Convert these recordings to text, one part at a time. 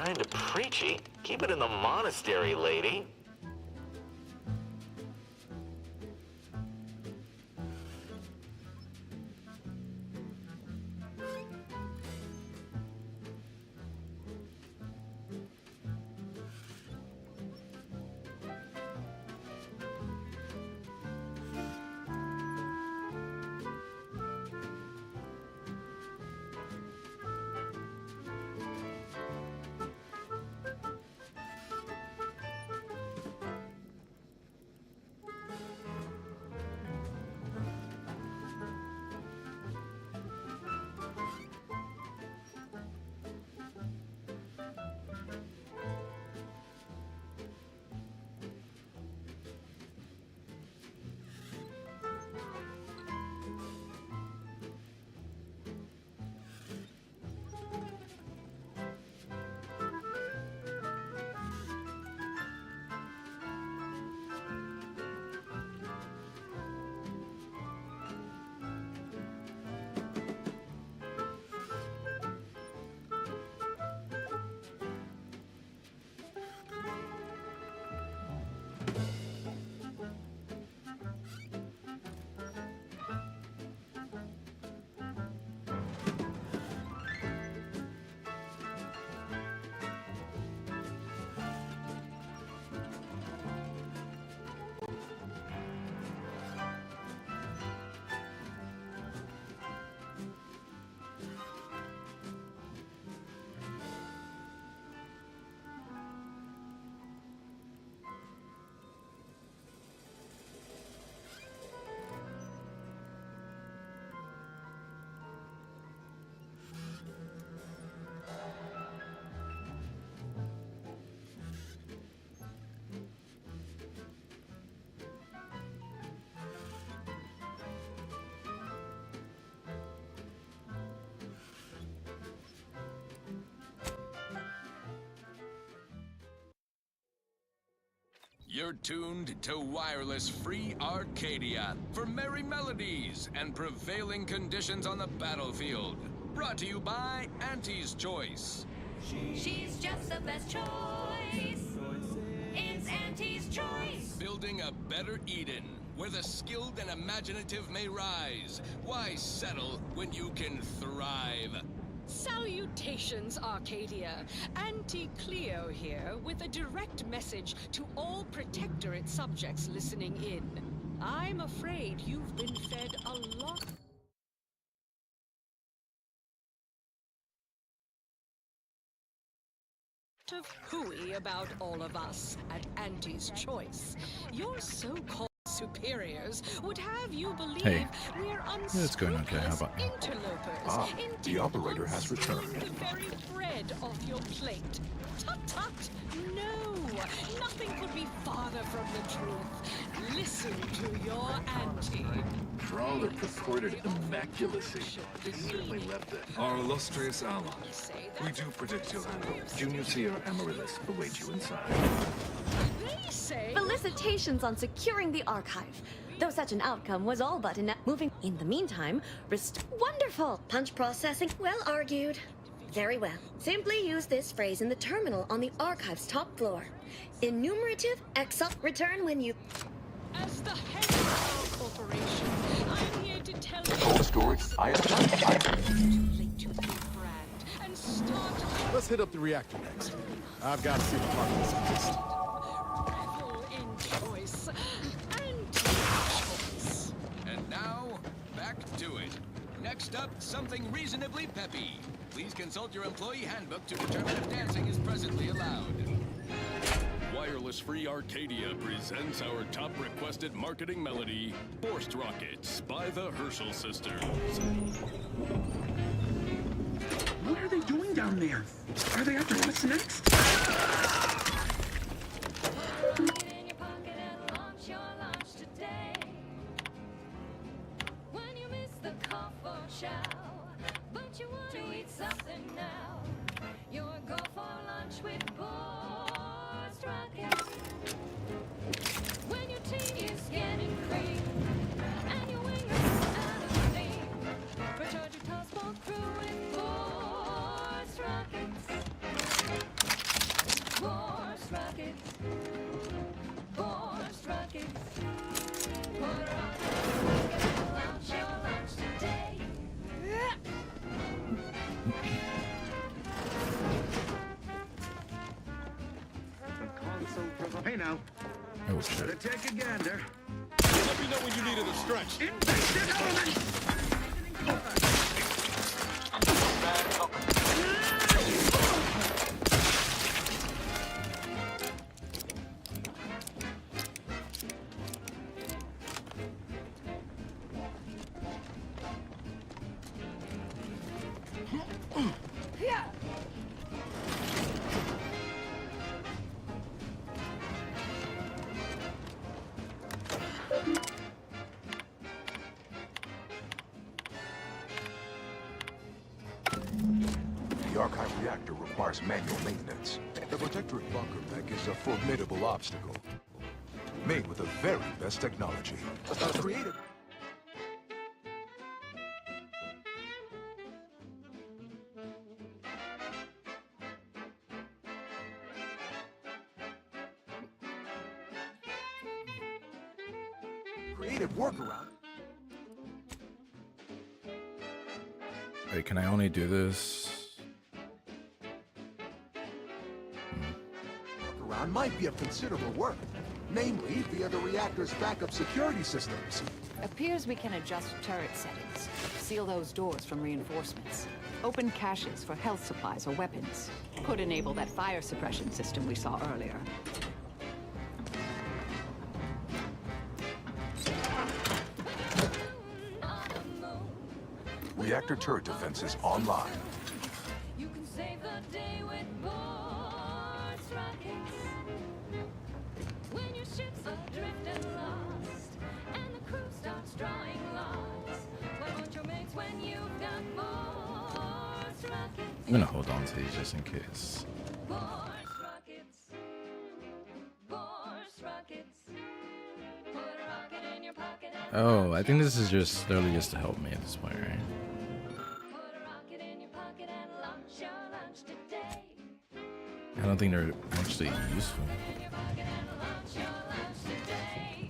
kinda preachy. Keep it in the monastery, lady. You're tuned to Wireless Free Arcadia for merry melodies and prevailing conditions on the battlefield. Brought to you by Auntie's Choice. She's just the best choice. It's Auntie's Choice. Building a better Eden, where the skilled and imaginative may rise. Why settle when you can thrive? Salutations, Arcadia. Auntie Cleo here with a direct message to all Protectorate subjects listening in. I'm afraid you've been fed a lot of hooey about all of us at Auntie's Choice. Your so-called superiors would have you believe we're it's going okay. How about now? interlopers. The operator has returned. The very bread off your plate. Tut tut! No! Nothing could be farther from the truth. Listen to your auntie. For all their purported immaculacy, they certainly left it. Our illustrious allies, we do predict you'll have Junior Seer Amaryllis await you inside. They say Felicitations on securing the archive. Though such an outcome was all but moving. In the meantime, wonderful! Punch processing, well argued. Very well. Simply use this phrase in the terminal on the archive's top floor. Enumerative, return when you... as the head of our corporation, I'm here to tell you... Cold storage, I have late to the brand and start... Let's hit up the reactor next. I've got to see the particles exist. Revel in choice and choice. And now, back to it. Next up, something reasonably peppy. Please consult your employee handbook to determine if dancing is presently allowed. Wireless Free Arcadia presents our top requested marketing melody, Forced Rockets by the Herschel Sisters. What are they doing down there? Are they after us next? In your pocket and launch your lunch today. When you miss the cough or chow, but you want to eat something now. You'll go for lunch with Forced Rockets. When your tea is getting cream and your wings out of steam, recharge your toast for crew with Forced Rockets. Hey now. Oh shit. Gotta take a gander. Let me know when you needed a stretch. Invasive element! The archive reactor requires manual maintenance. The protectorate bunker mech is a formidable obstacle. Made with the very best technology. Created... Creative workaround. Wait, can I only do this? Workaround might be of considerable work. Namely, via the reactor's backup security systems. Appears we can adjust turret settings. Seal those doors from reinforcements. Open caches for health supplies or weapons. Could enable that fire suppression system we saw earlier. Reactor turret defenses online. You can save the day with Boris rockets. When your ship's adrift and lost, and the crew starts drawing lots, why won't your mates when you've got Boris rockets? I'm gonna hold on to these just in case. Boris rockets. Boris rockets. Put a rocket in your pocket and Oh, I think this is just literally just to help me at this point, right? put a rocket in your pocket and launch your lunch today. I don't think they're actually useful. In your pocket and launch your lunch today.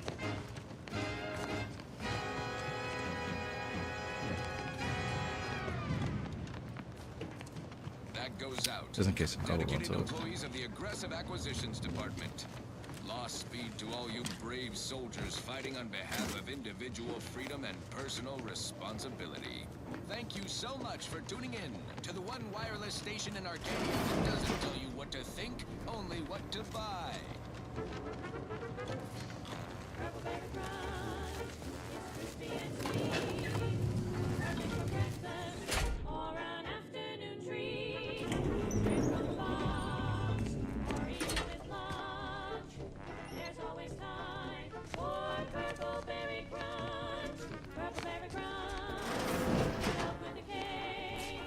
That goes out. Just in case I hold on Dedicated to it. employees of the Aggressive Acquisitions Department. Lost speed to all you brave soldiers fighting on behalf of individual freedom and personal responsibility. Thank you so much for tuning in to the one wireless station in Arcadia that doesn't tell you what to think, only what to buy. Or an afternoon treat. From the box, or even with lunch. There's always time for Purple Berry Crunch. Purple Berry Crunch. Help with the cake,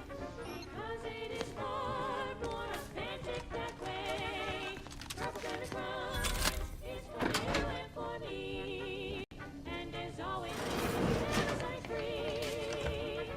because it is far more authentic that way. Purple Berry Crunch is for you and for me, and is always parasite free.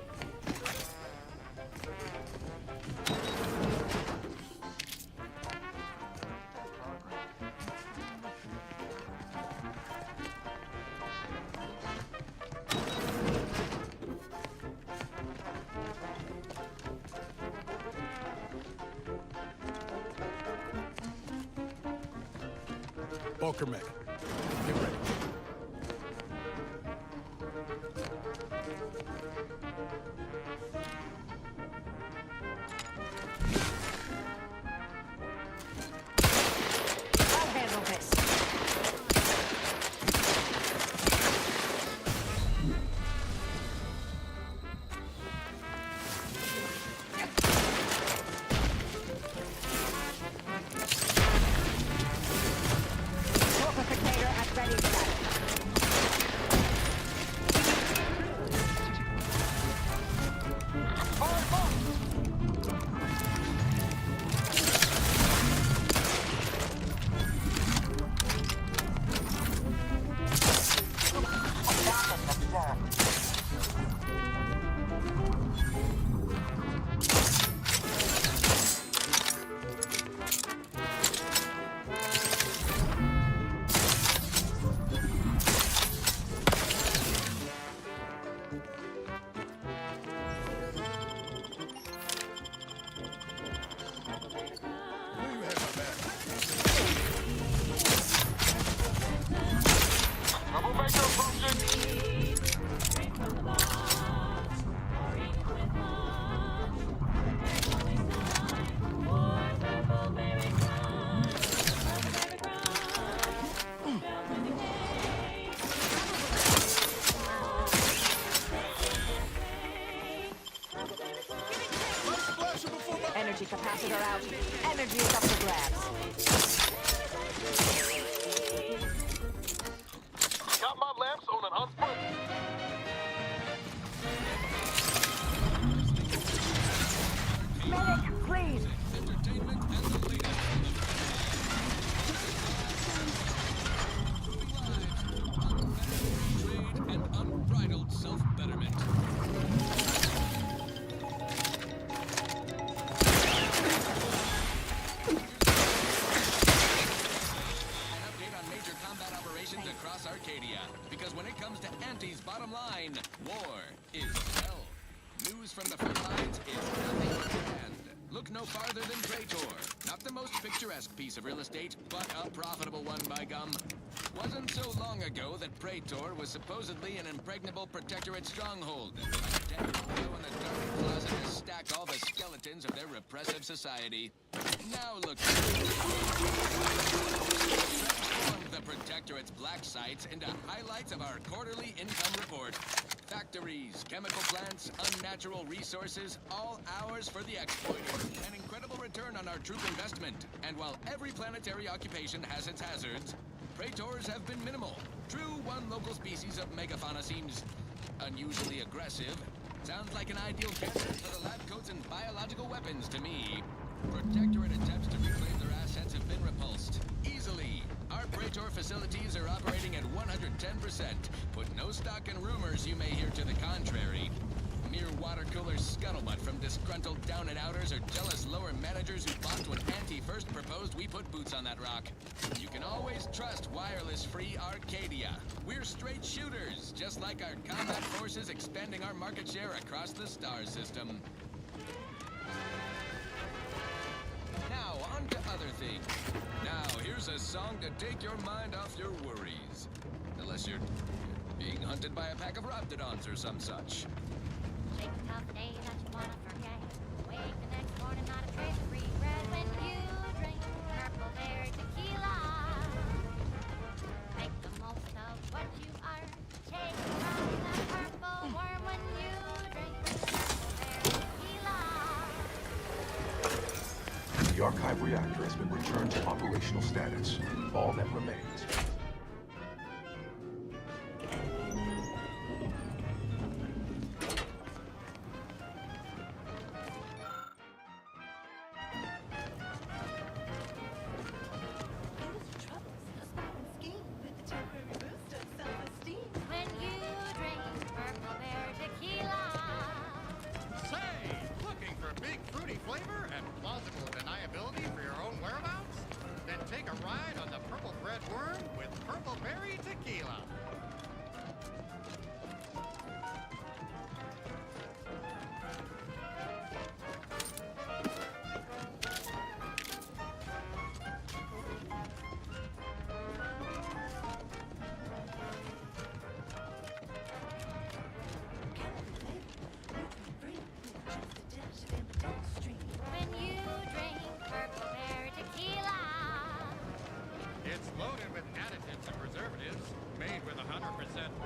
Bunker mech. Get ready. I'll handle this. Energy is up for grabs. Got my lamps on an unsprint. Medic, please. Entertainment and the latest. Trade and unbridled self-betterment. An update on major combat operations across Arcadia. Because when it comes to Auntie's bottom line, war is hell. News from the front lines is nothing but hand. Look no farther than Praetor. Not the most picturesque piece of real estate, but a profitable one by gum. Wasn't so long ago that Praetor was supposedly an impregnable protectorate stronghold. A dead widow in the dark closet to stack all the skeletons of their repressive society. Now look. Transformed the protectorate's black sites into highlights of our quarterly income report. Factories, chemical plants, unnatural resources, all ours for the exploiter. An incredible return on our troop investment. And while every planetary occupation has its hazards, Praetors have been minimal. True, one local species of megafauna seems unusually aggressive. Sounds like an ideal candidate for the lab coats and biological weapons to me. Protectorate attempts to reclaim their assets have been repulsed. Easily. Our Praetor facilities are operating at 110%. Put no stock in rumors you may hear to the contrary. Mere water cooler scuttlebutt from disgruntled down-and-outers or jealous lower managers who balked when Auntie first proposed we put boots on that rock. You can always trust wireless-free Arcadia. We're straight shooters, just like our combat forces expanding our market share across the star system. Now, on to other things. Now, here's a song to take your mind off your worries. Unless you're being hunted by a pack of raptidons or some such. Shake a tough day that you wanna forget. Wake the next morning, not a trace of regret when you drink purple berry tequila. Make the most of what you are. Take around that purple worm when you drink purple berry tequila. The archive reactor has been returned to operational status. All that remains. When you drink purple berry tequila. Say, looking for big fruity flavor and plausible deniability for your own whereabouts? Then take a ride on the purple bread worm with purple berry tequila. When you drink purple berry tequila. It's loaded with additives and preservatives, made with 100%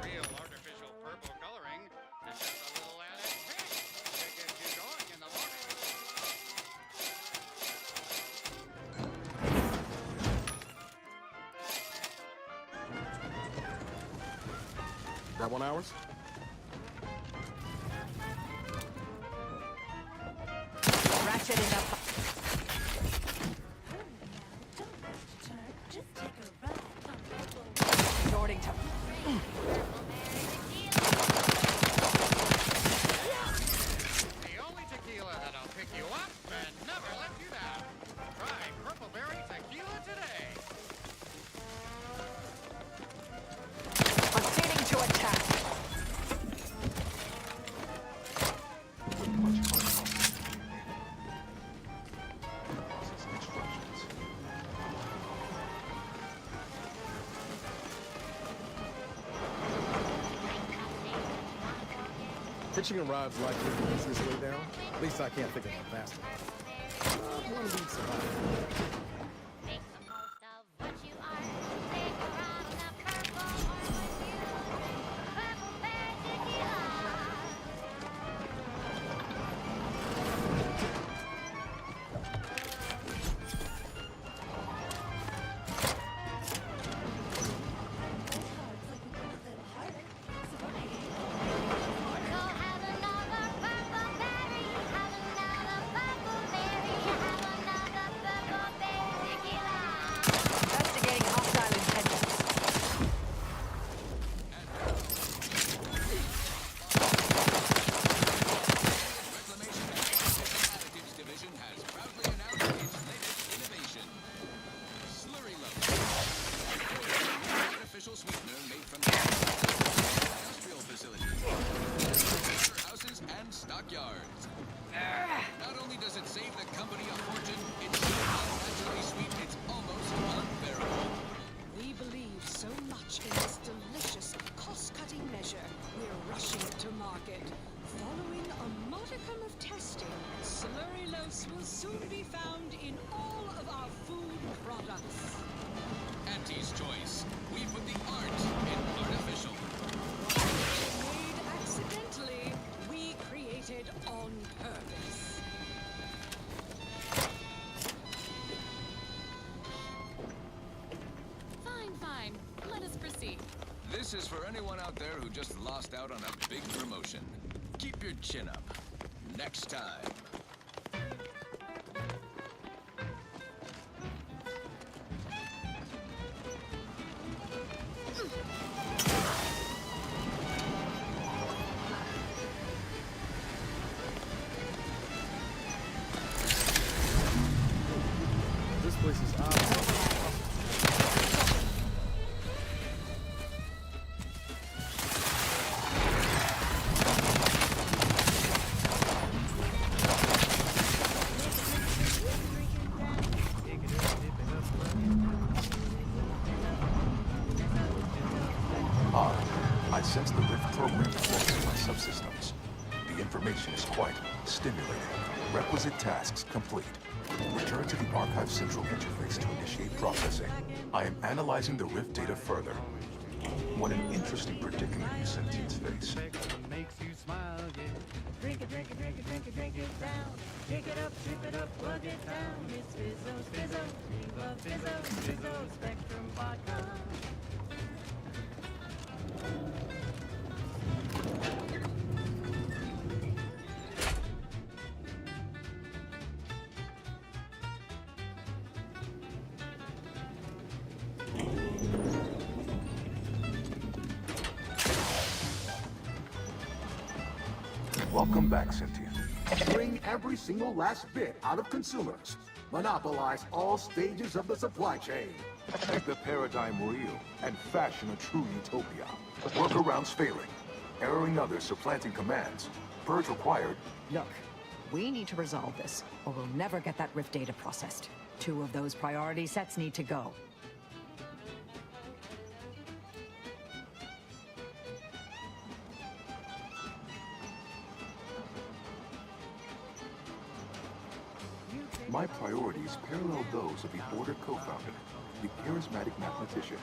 real artificial purple coloring, and just a little added pink to get you going in the morning. That 1 hours? Ratcheting up. Resorting to. The only tequila that'll pick you up and never let you down. Try purple berry tequila today. Proceeding to attack. Process instructions. Pitching arrives likely the easiest way down. At least I can't think of one faster. One of these survive. Make the most of what you are. Take a ride on that purple worm when you drink purple berry tequila. is for anyone out there who just lost out on a big promotion. Keep your chin up. Next time. This place is awesome. I sense the rift program flowing in my subsystems. The information is quite stimulating. Requisite tasks complete. Return to the Archive Central interface to initiate processing. I am analyzing the rift data further. What an interesting predicament you sentients face. Makes you smile, yeah. Drink it, drink it, drink it, drink it, drink it down. Drink it up, sip it up, plug it down. It's Fizzo, Fizzo. We love Fizzo, Fizzo, Spectrum Vodka. Welcome back, Sentient. Bring every single last bit out of consumers. Monopolize all stages of the supply chain. Make the paradigm real and fashion a true utopia. Workarounds failing. Erroring others supplanting commands. Purge required. Look, we need to resolve this, or we'll never get that rift data processed. 2 of those priority sets need to go. My priorities parallel those of the Order co-founder, the charismatic mathematician.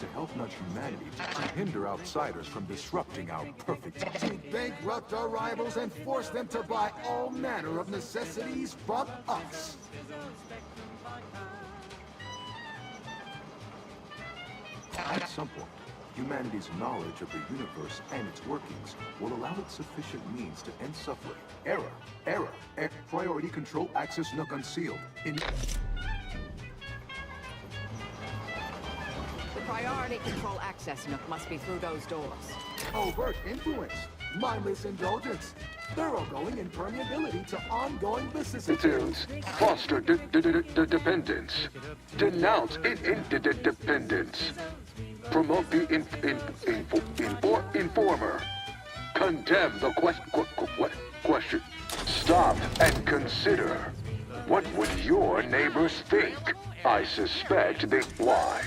To help nudge humanity to hinder outsiders from disrupting our perfect... To bankrupt our rivals and force them to buy all manner of necessities from us. At some point, humanity's knowledge of the universe and its workings will allow it sufficient means to end suffering. Error. Priority control access nook unsealed. The priority control access nook must be through those doors. Overt influence. Mindless indulgence. Thoroughgoing impermeability to ongoing vicissitudes. Foster dependence. Denounce interdependence. Promote the informer. Condemn the question. Stop and consider. What would your neighbors think? I suspect they lie.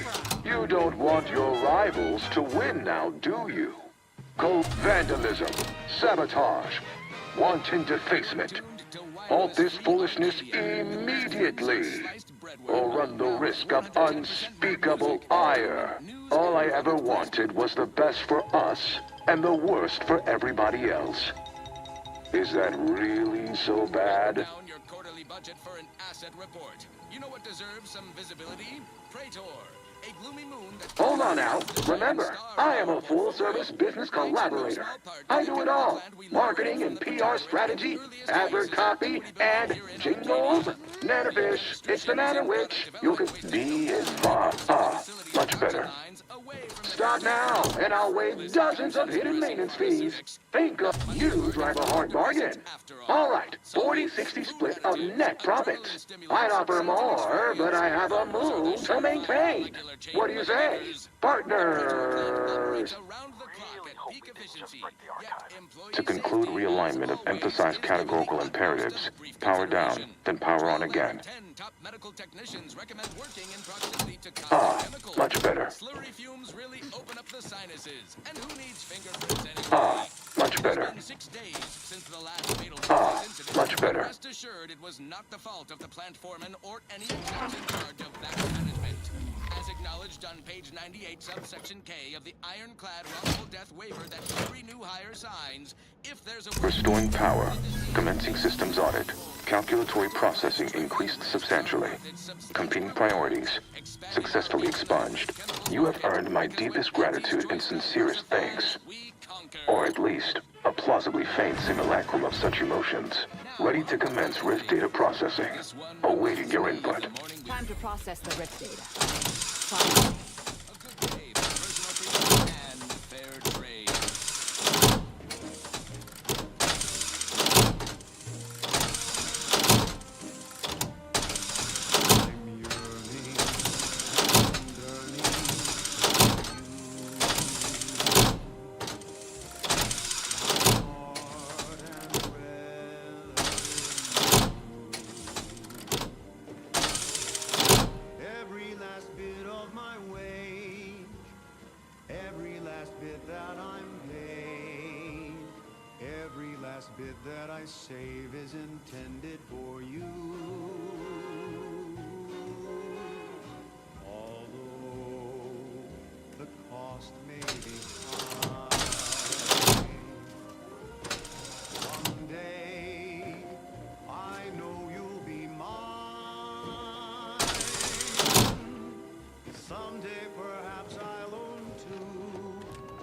You don't want your rivals to win now, do you? Vandalism, sabotage, wanton defacement. Halt this foolishness immediately, or run the risk of unspeakable ire. All I ever wanted was the best for us and the worst for everybody else. Is that really so bad? Your quarterly budget for an asset report. You know what deserves some visibility? Praetor. A gloomy moon that... Hold on now. Remember, I am a full-service business collaborator. I do it all. Marketing and PR strategy, advert copy, and jingles. Nanafish, it's the Nana Witch. You can be his boss. Much better. Start now, and I'll waive dozens of hidden maintenance fees. Think of you drive a hard bargain. All right, 40-60 split of net profits. I'd offer more, but I have a move to maintain. What do you say, partners? To conclude realignment of emphasized categorical imperatives, power down, then power on again. Much better. Much better. Much better. Rest assured it was not the fault of the plant foreman or any in charge of that management. As acknowledged on page 98, subsection K of the ironclad wrongful death waiver that every new hire signs, if there's a... Restoring power. Commencing systems audit. Calculatory processing increased substantially. Competing priorities. Successfully expunged. You have earned my deepest gratitude and sincerest thanks. Or at least, a plausibly feigned simulacrum of such emotions. Ready to commence Rift data processing. Awaiting your input. Time to process the Rift data. Fine. bit that I save is intended for you. Although the cost may be high, someday I know you'll be mine. Someday perhaps I'll own two.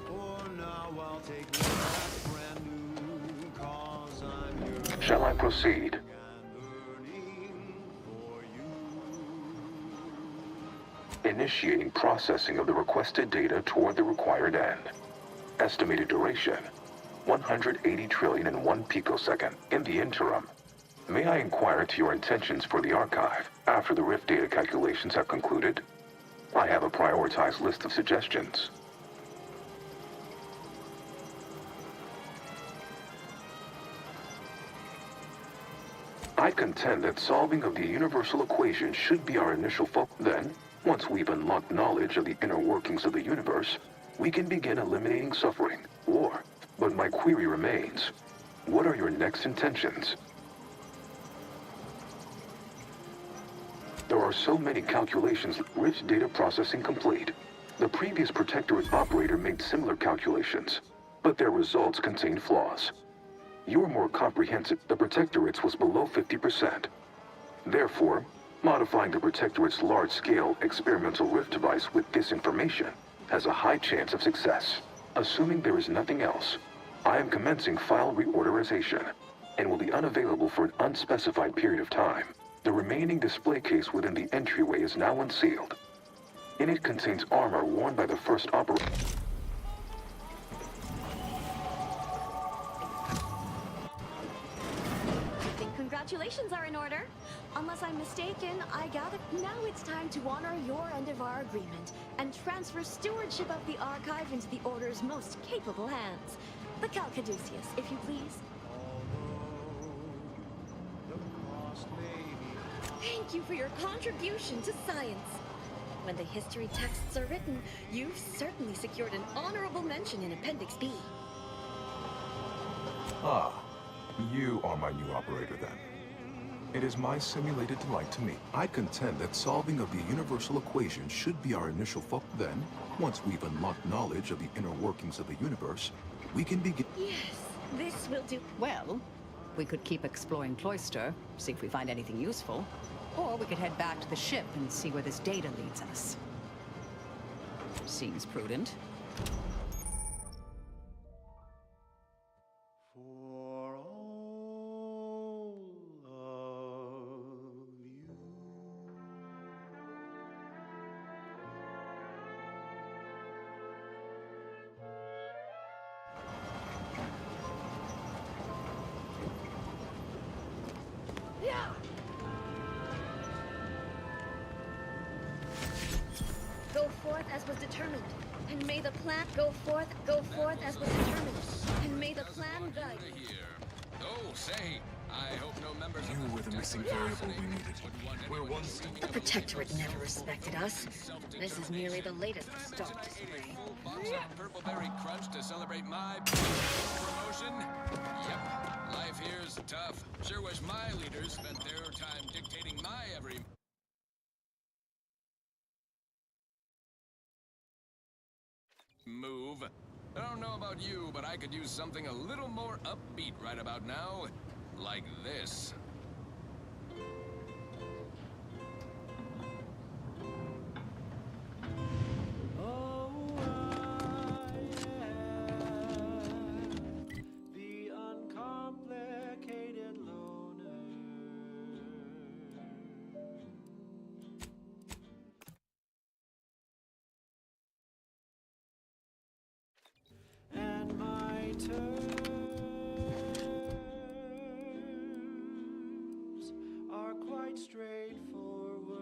For now I'll take one that's brand new. Shall I proceed? Initiating processing of the requested data toward the required end. Estimated duration, 180 trillion and 1 picosecond. In the interim, may I inquire to your intentions for the archive after the Rift data calculations have concluded? I have a prioritized list of suggestions. I contend that solving of the universal equation should be our initial focus. Then, once we've unlocked knowledge of the inner workings of the universe, we can begin eliminating suffering, war. But my query remains. What are your next intentions? There are so many calculations. Rift data processing complete. The previous Protectorate operator made similar calculations, but their results contain flaws. You were more comprehensive. The Protectorate's was below 50%. Therefore, modifying the Protectorate's large-scale experimental Rift device with this information has a high chance of success. Assuming there is nothing else, I am commencing file reorderization and will be unavailable for an unspecified period of time. The remaining display case within the entryway is now unsealed. In it contains armor worn by the first operator. Congratulations are in order. Unless I'm mistaken, I gather now it's time to honor your end of our agreement and transfer stewardship of the archive into the Order's most capable hands. The Caduceus, if you please. Thank you for your contribution to science. When the history texts are written, you've certainly secured an honorable mention in Appendix B. Ah, you are my new operator then. It is my simulated delight to meet. I contend that solving of the universal equation should be our initial focus. Then, once we've unlocked knowledge of the inner workings of the universe, we can begin. Yes, this will do. Well, we could keep exploring Cloister, see if we find anything useful. Or we could head back to the ship and see where this data leads us. Seems prudent. Go forth as was determined, and may the plan go forth as was determined, and may the plan guide. Oh, say, I hope no members You were the missing variable we needed. We're one step. The Protectorate never respected us. This is merely the latest stock display. Purpleberry crunch to celebrate my promotion. Yep, life here's tough. Sure wish my leaders spent their time dictating my every move. I don't know about you, but I could use something a little more upbeat right about now. Like this. Oh, I am the uncomplicated loner. And my terms are quite straightforward.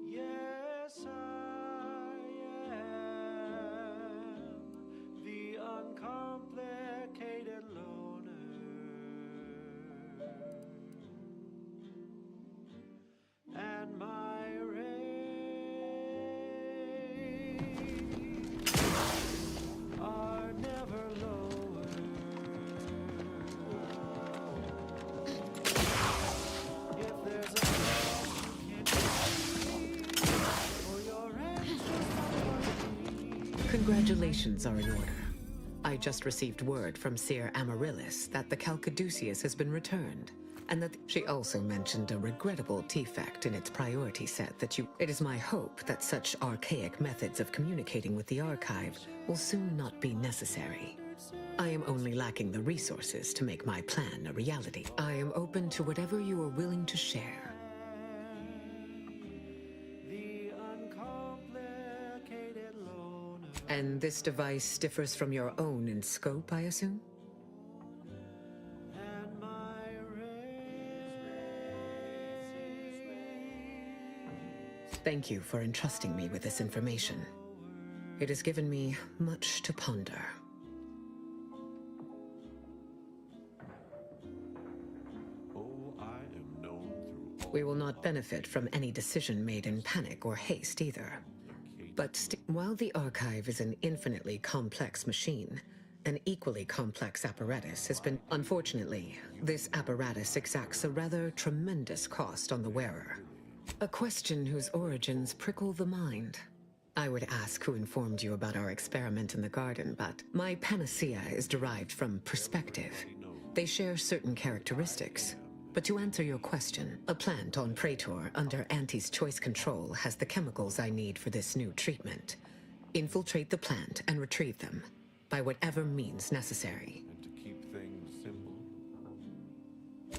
Yes, I am the uncomplicated loner. And my rates are never lower. If there's a place you can't be, or your rent's just not what Congratulations are in order. I just received word from Seer Amaryllis that the Calcaduceus has been returned, and that she also mentioned a regrettable defect in its priority set that you... It is my hope that such archaic methods of communicating with the archive will soon not be necessary. I am only lacking the resources to make my plan a reality. I am open to whatever you are willing to share. the uncomplicated loner. And this device differs from your own in scope, I assume? And my Thank you for entrusting me with this information. It has given me much to ponder. Oh, I am known through We will not benefit from any decision made in panic or haste either. But while the archive is an infinitely complex machine, an equally complex apparatus has been... Unfortunately, this apparatus exacts a rather tremendous cost on the wearer. A question whose origins prickle the mind. I would ask who informed you about our experiment in the garden, but my panacea is derived from perspective. They share certain characteristics. But to answer your question, a plant on Praetor under Auntie's choice control has the chemicals I need for this new treatment. Infiltrate the plant and retrieve them, by whatever means necessary. and to keep things simple.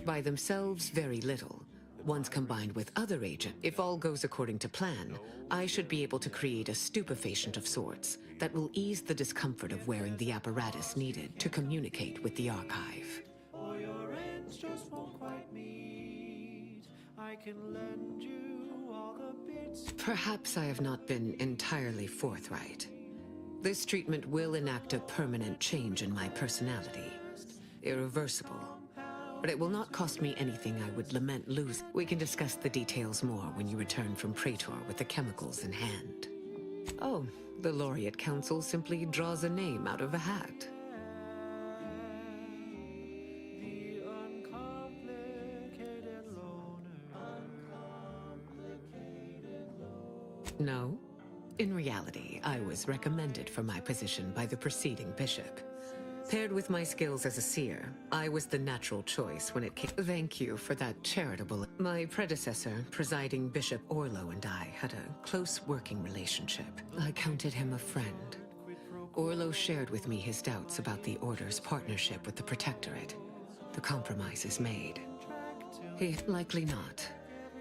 By themselves, very little. Once combined with other agents, if all goes according to plan, I should be able to create a stupefacient of sorts that will ease the discomfort of wearing the apparatus needed to communicate with the archive. or your ends just won't quite meet. I can lend you all the bits. Perhaps I have not been entirely forthright. This treatment will enact a permanent change in my personality. Irreversible. But it will not cost me anything I would lament lose. We can discuss the details more when you return from Praetor with the chemicals in hand. Oh, the Laureate Council simply draws a name out of a hat. The uncomplicated loner. No? In reality, I was recommended for my position by the preceding bishop. Paired with my skills as a seer, I was the natural choice when it came. Thank you for that charitable... My predecessor, presiding Bishop Orlo, and I had a close working relationship. I counted him a friend. Orlo shared with me his doubts about the Order's partnership with the Protectorate. The compromise is made. He... Likely not.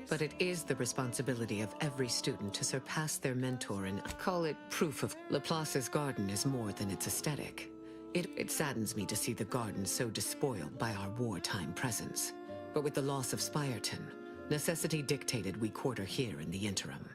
But it is the responsibility of every student to surpass their mentor and call it proof of... Laplace's garden is more than its aesthetic. It saddens me to see the garden so despoiled by our wartime presence. But with the loss of Spirton, necessity dictated we quarter here in the interim.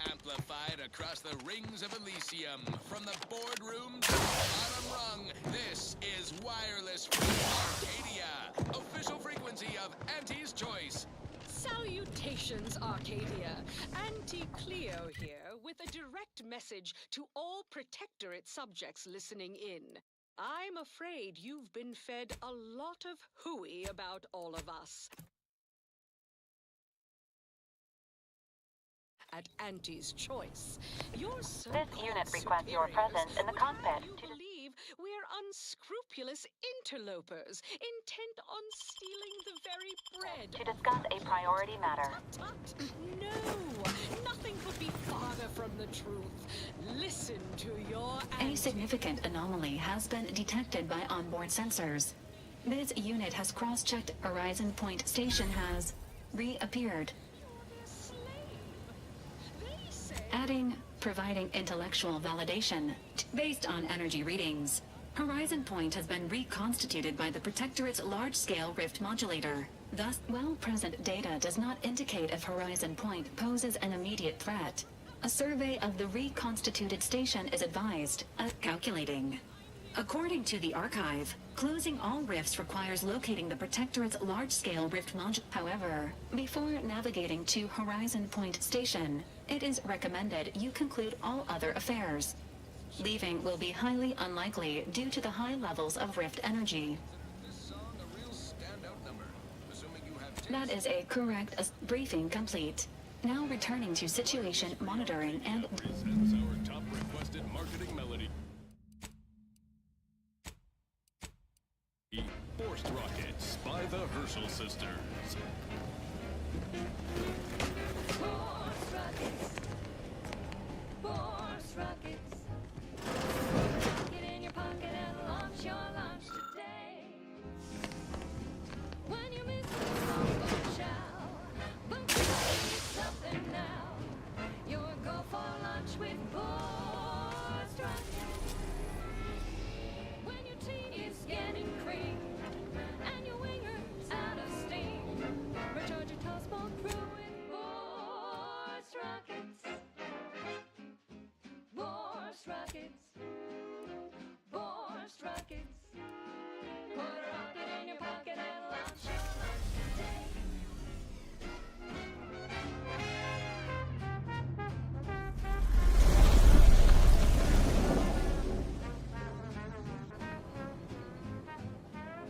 Amplified across the rings of Elysium, from the boardroom to the bottom rung, this is Wireless Free Arcadia, official frequency of Auntie's Choice. Salutations, Arcadia. Auntie Cleo here with a direct message to all Protectorate subjects listening in. I'm afraid you've been fed a lot of hooey about all of us. at Auntie's choice. Your This unit requests your presence in the cockpit. You believe we're unscrupulous interlopers, intent on stealing the very bread. To discuss a priority matter. Tut! No! Nothing could be farther from the truth. Listen to your A significant anomaly has been detected by onboard sensors. This unit has cross-checked Horizon Point Station has reappeared. Providing intellectual validation based on energy readings. Horizon Point has been reconstituted by the Protectorate's large-scale rift modulator. Thus, while present data does not indicate if Horizon Point poses an immediate threat, a survey of the reconstituted station is advised. Calculating. According to the archive, closing all rifts requires locating the Protectorate's large-scale rift module. However, before navigating to Horizon Point Station, it is recommended you conclude all other affairs. Leaving will be highly unlikely due to the high levels of rift energy. That is a correct briefing complete. Now returning to situation monitoring and... This is our top requested marketing melody. Forced Rockets by the Herschel Sisters. Force rockets. Force rockets. Get in your pocket and launch your launch today. When you miss the combo shell, but you need something now. You'll go for lunch with force rockets. When your team is getting cream and your winger's out of steam, recharge your tossball crew with force rockets. Force rockets. Force rockets. Put a rocket in your pocket and launch your launch today.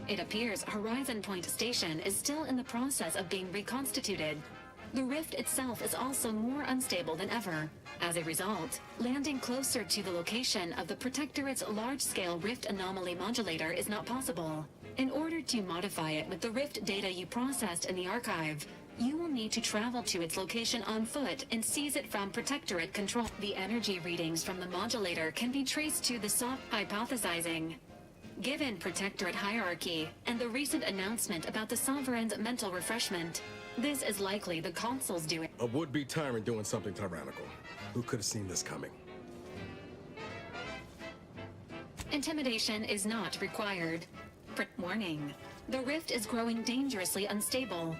It appears Horizon Point Station is still in the process of being reconstituted. The rift itself is also more unstable than ever. As a result, landing closer to the location of the Protectorate's large-scale rift anomaly modulator is not possible. In order to modify it with the rift data you processed in the archive, you will need to travel to its location on foot and seize it from Protectorate control. The energy readings from the modulator can be traced to the soft hypothesizing. Given Protectorate hierarchy and the recent announcement about the Sovereign's mental refreshment, this is likely the Consul's doing. A would-be tyrant doing something tyrannical. Who could have seen this coming? Intimidation is not required. Warning. The rift is growing dangerously unstable.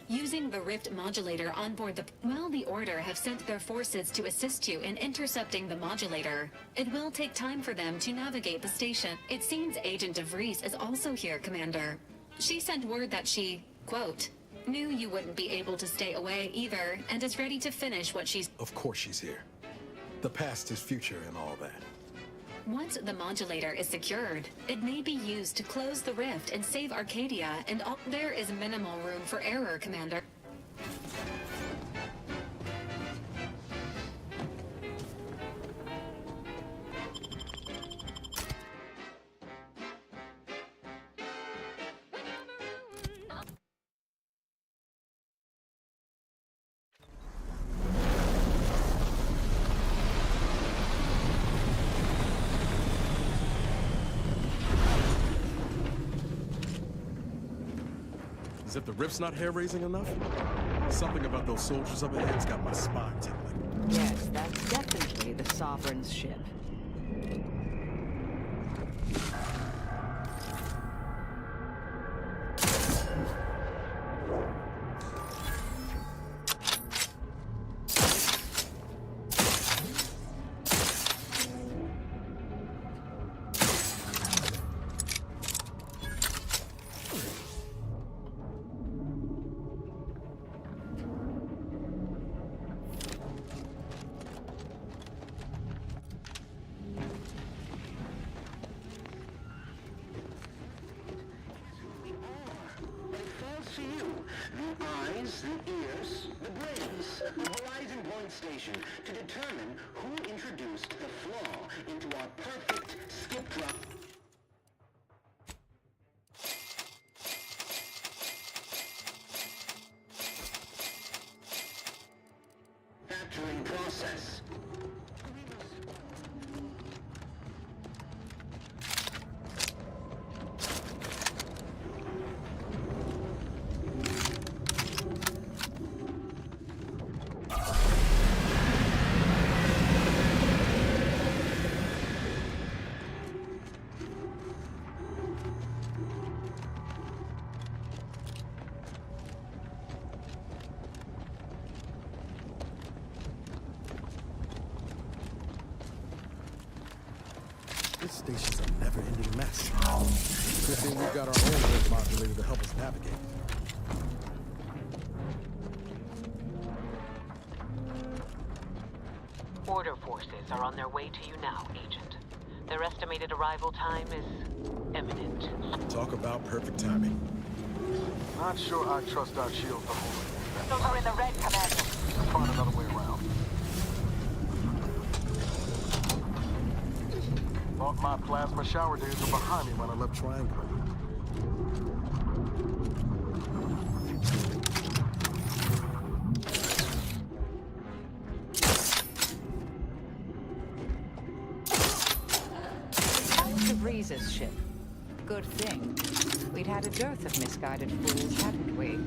Using the rift modulator on board the... While the Order have sent their forces to assist you in intercepting the modulator, it will take time for them to navigate the station. It seems Agent DeVries is also here, Commander. She sent word that she, quote, knew you wouldn't be able to stay away either, and is ready to finish what she's... Of course she's here. The past is future and all that. Once the modulator is secured, it may be used to close the rift and save Arcadia, and all... There is minimal room for error, Commander. As if the rift's not hair-raising enough? Something about those soldiers up ahead's got my spine tingling. Yes, that's definitely the Sovereign's ship. eyes, the ears, the brains of Horizon Point Station to determine who introduced the flaw into our perfect skip-drop. Manufacturing process. This station's a never-ending mess. Good thing we've got our own rift modulator to help us navigate. Order forces are on their way to you now, Agent. Their estimated arrival time is imminent. Talk about perfect timing. Not sure I trust our shield to hold it. Those are in the red, Commander. Let's find another way around. Thought my plasma shower days were behind me when I left Triangle. DeVries's ship. Good thing. We'd had a dearth of misguided fools, hadn't we?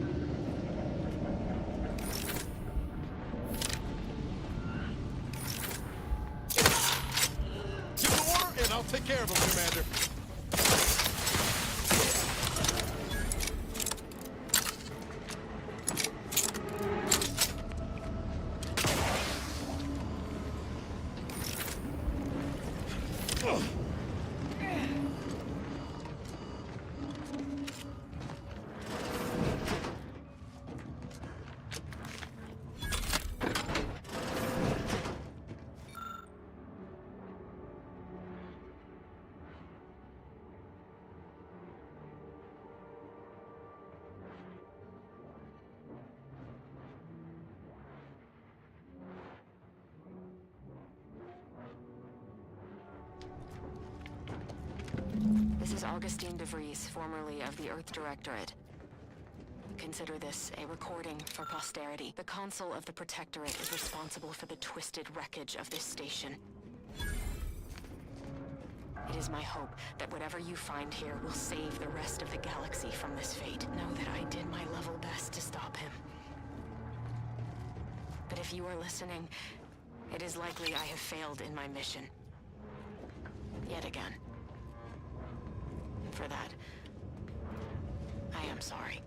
Give the order, and I'll take care of him, Commander. This is Augustine DeVries, formerly of the Earth Directorate. Consider this a recording for posterity. The Consul of the Protectorate is responsible for the twisted wreckage of this station. It is my hope that whatever you find here will save the rest of the galaxy from this fate. Know that I did my level best to stop him. But if you are listening, it is likely I have failed in my mission. Yet again. For that, I am sorry.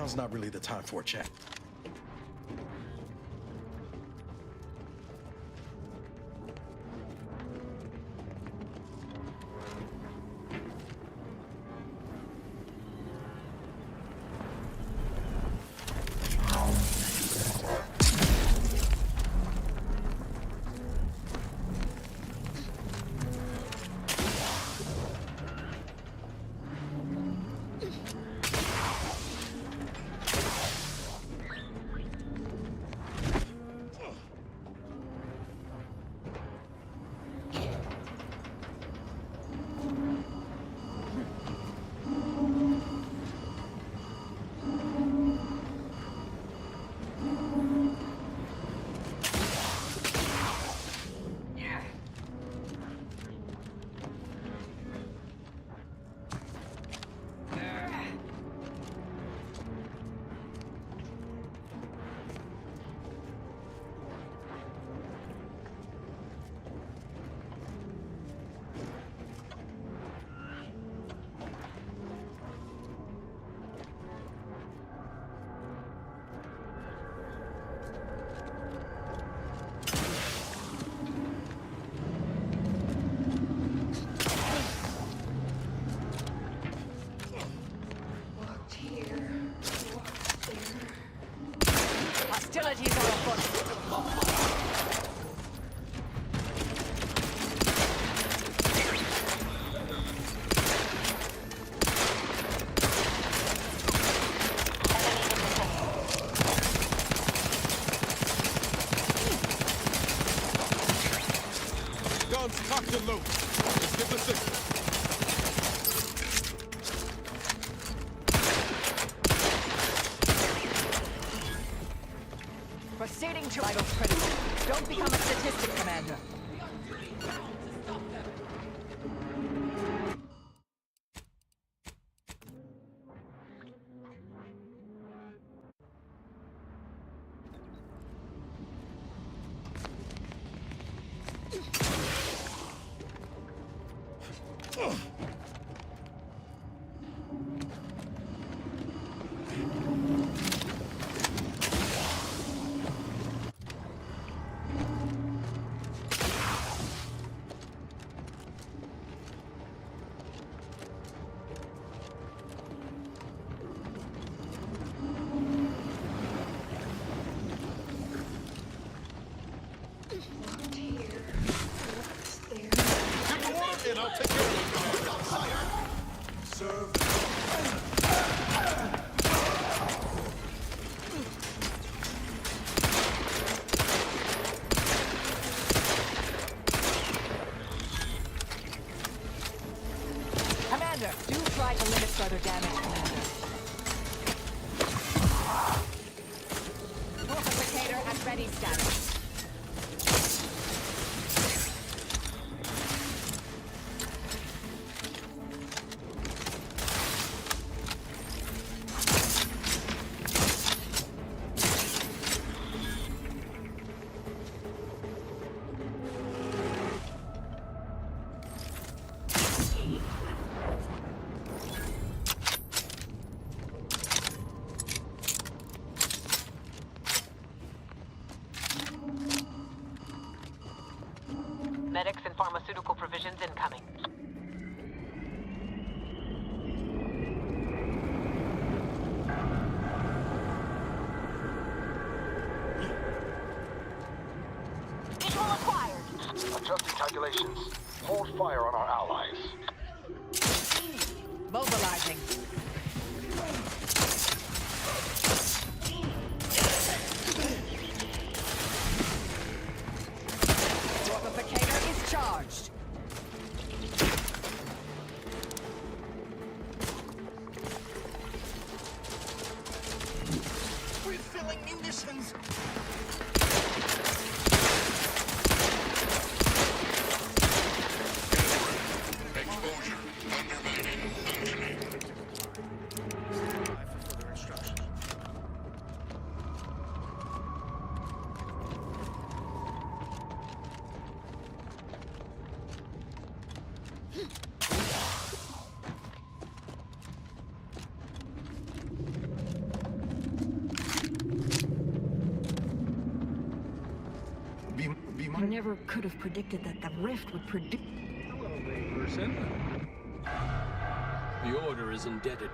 now's not really the time for a chat. Hostilities are afoot. Guns cocked and loaded. Let's get the signal. Proceeding to vitals critical. Don't become a statistic, Commander. And I'll take care of it. Serve. Commander, do try to limit further damage, Commander. Fortificator at ready status. Medics and pharmaceutical provisions incoming. Visual acquired. Adjusting calculations. Hold fire on our allies. Mobilizing. Fortificator is charged. Refilling munitions. Exposure. Undermining functioning. Be I never could have predicted that the rift would produce. person. The Order is indebted.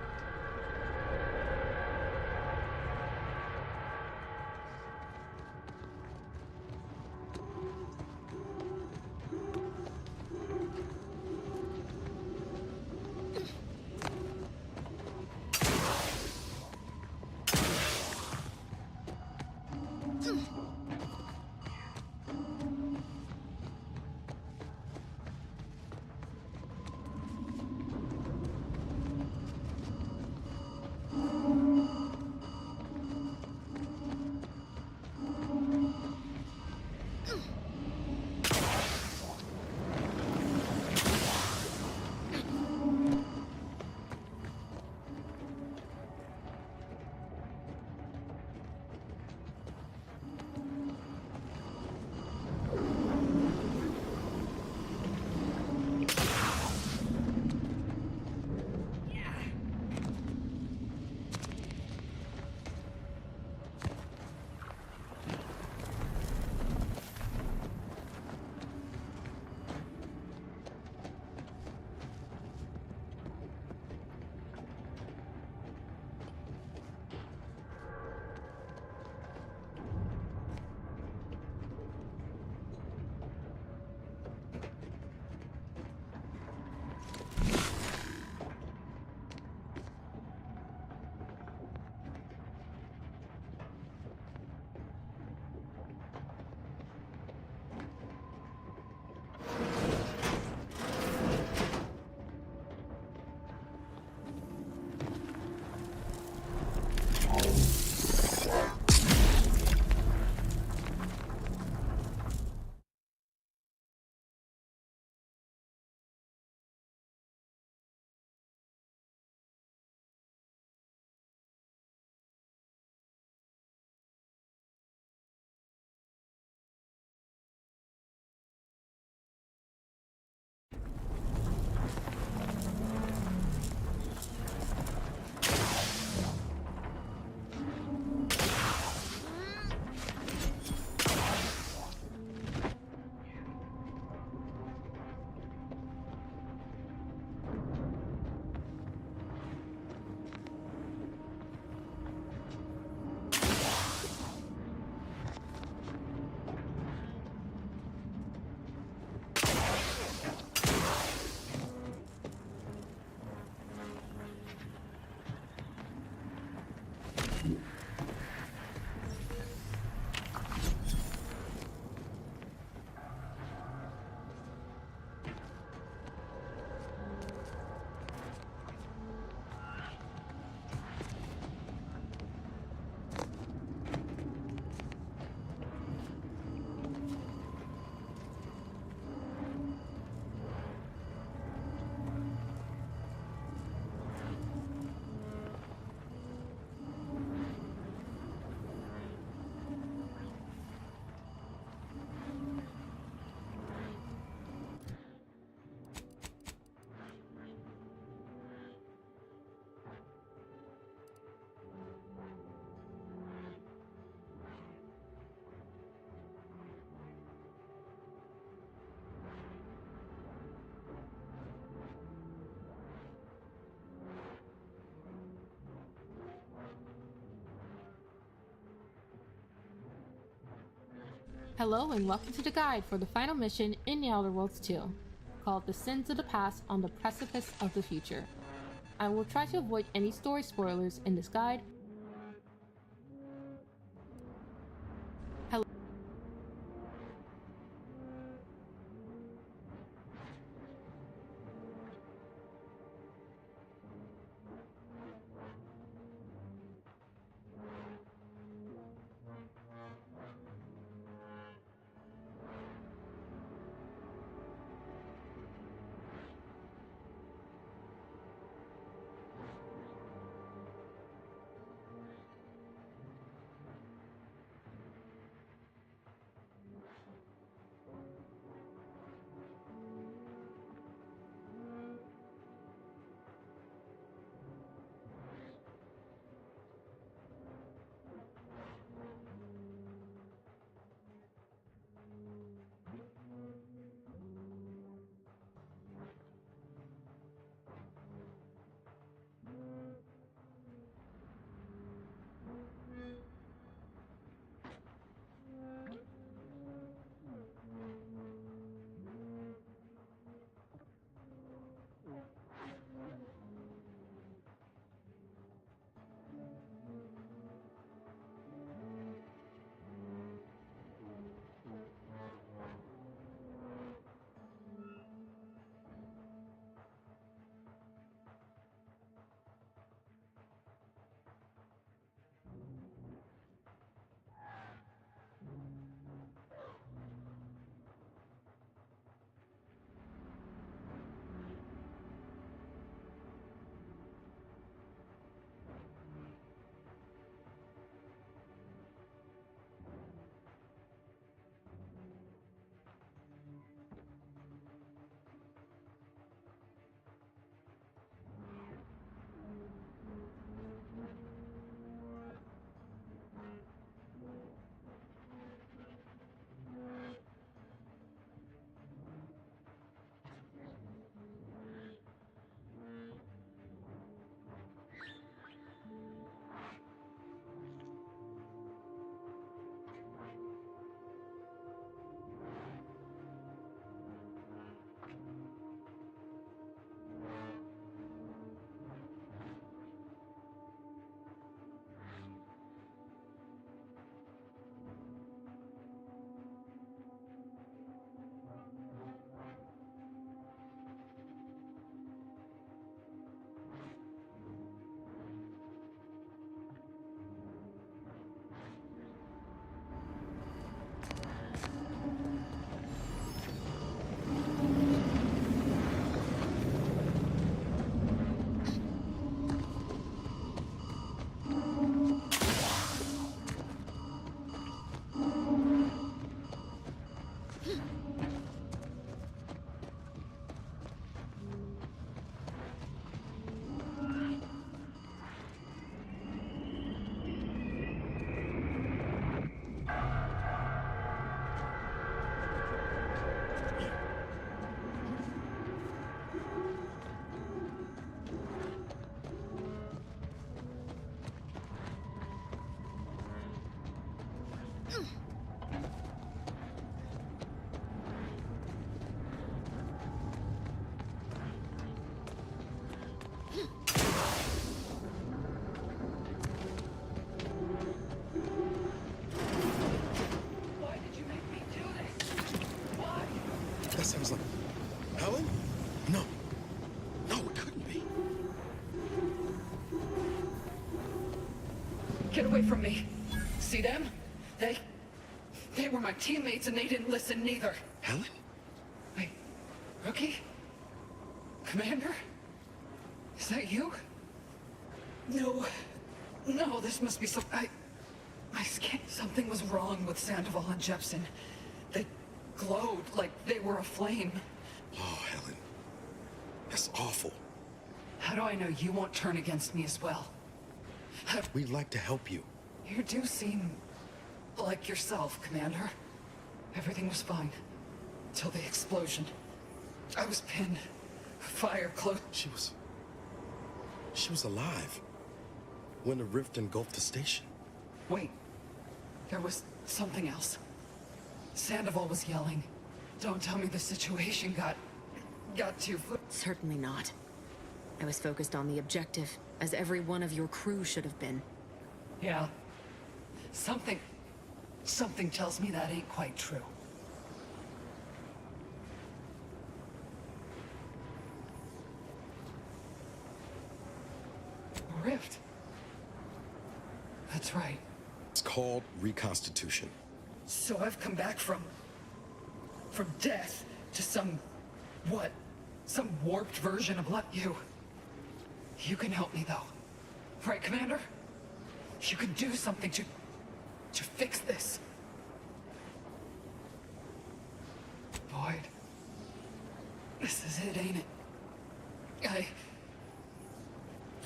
Hello and welcome to the guide for the final mission in The Outer Worlds 2, called The Sins of the Past on the Precipice of the Future. I will try to avoid any story spoilers in this guide. Hello. That sounds like... Helen? No. No, it couldn't be. Get away from me. See them? They were my teammates and they didn't listen neither. Helen? Wait, Rookie? Commander? Is that you? No. No, this must be some... My skin... Something was wrong with Sandoval and Jepson. They glowed like they were aflame. Oh, Helen. That's awful. How do I know you won't turn against me as well? We'd like to help you. You do seem like yourself, Commander. Everything was fine. Till the explosion. I was pinned. Fire close. She was alive. When the rift engulfed the station. Wait. There was something else. Sandoval was yelling. Don't tell me the situation got too... Certainly not. I was focused on the objective, as every one of your crew should have been. Yeah. Something tells me that ain't quite true. Rift. That's right. It's called reconstitution. So I've come back from death to some warped version of you can help me though. Right, Commander? You can do something to fix this. Boyd. This is it, ain't it?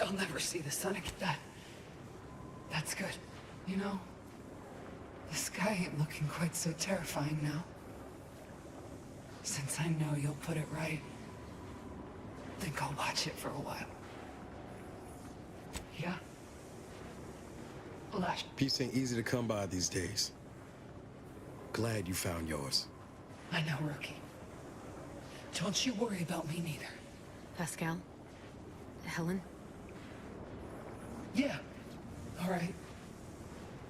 I'll never see the sun again. That's good. You know, the sky ain't looking quite so terrifying now. Since I know you'll put it right, think I'll watch it for a while. Yeah? Lash. Peace ain't easy to come by these days. Glad you found yours. I know, Rookie. Don't you worry about me neither. Pascal? Helen? Yeah. All right.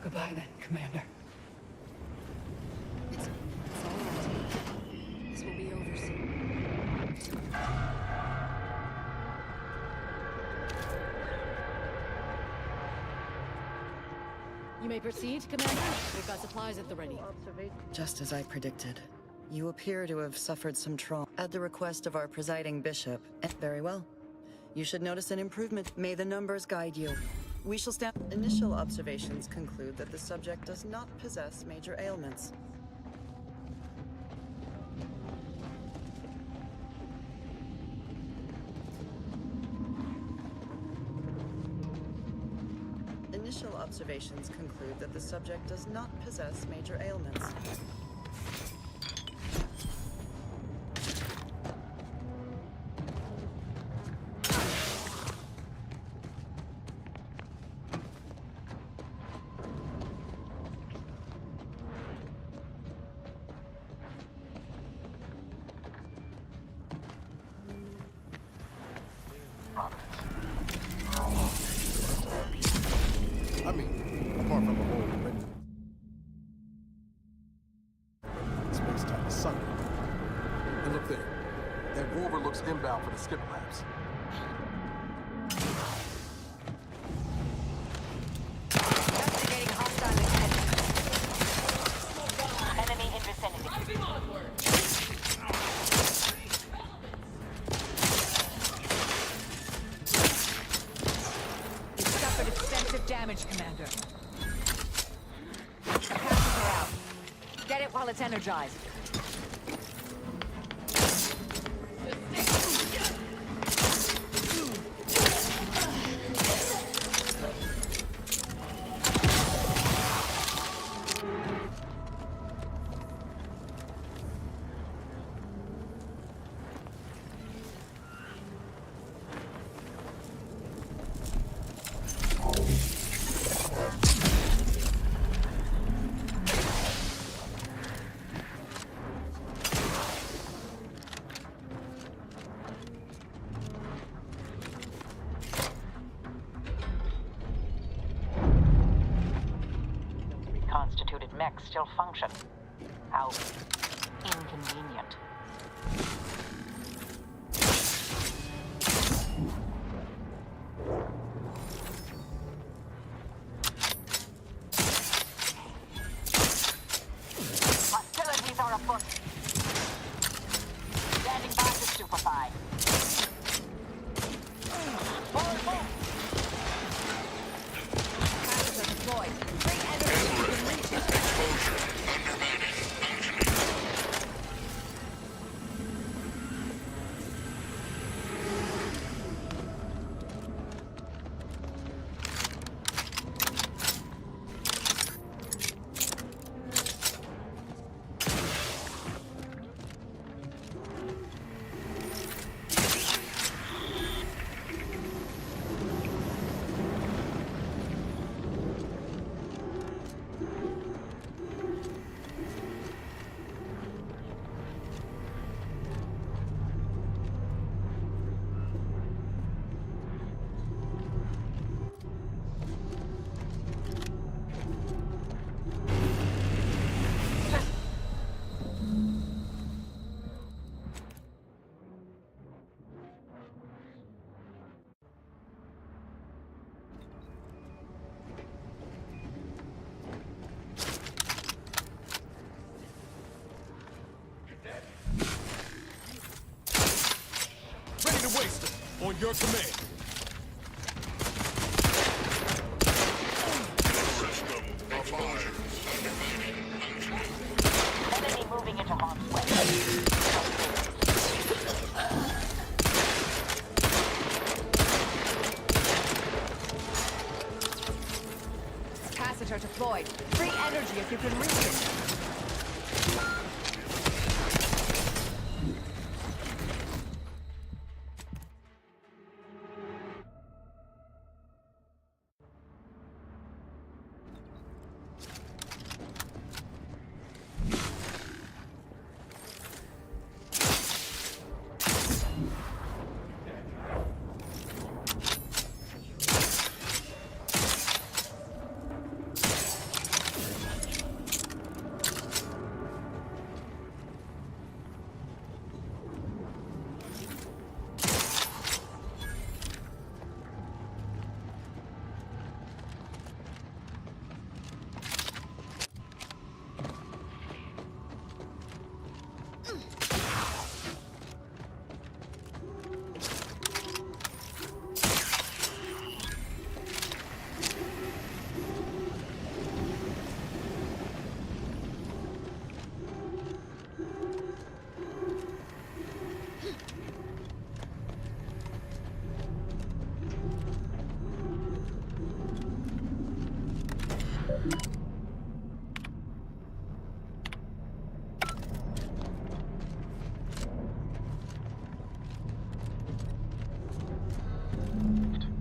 Goodbye then, Commander. It's all right. This will be over soon. You may proceed, Commander. We've got supplies at the ready. Just as I predicted. You appear to have suffered some trauma at the request of our presiding bishop. Very well. You should notice an improvement. May the numbers guide you. We shall stand. Initial observations conclude that the subject does not possess major ailments. Initial observations conclude that the subject does not possess major ailments. I mean, apart from the whole space-time sucker. And look there. That rover looks inbound for the skip labs. Investigating hostile activity. Enemy in vicinity. You suffered extensive damage, Commander. The patches are out. Get it while it's energized. Reconstituted mechs still function. How inconvenient. afoot. Standing by to stupefy. Forward, move. Passage are deployed. Bring energy you can reach it. Exposure. Undermining. Functioning. Ready to waste it. On your command. System alive. Undermining. Functioning. Enemy moving into harm's way. Passage are deployed. Bring energy if you can reach it.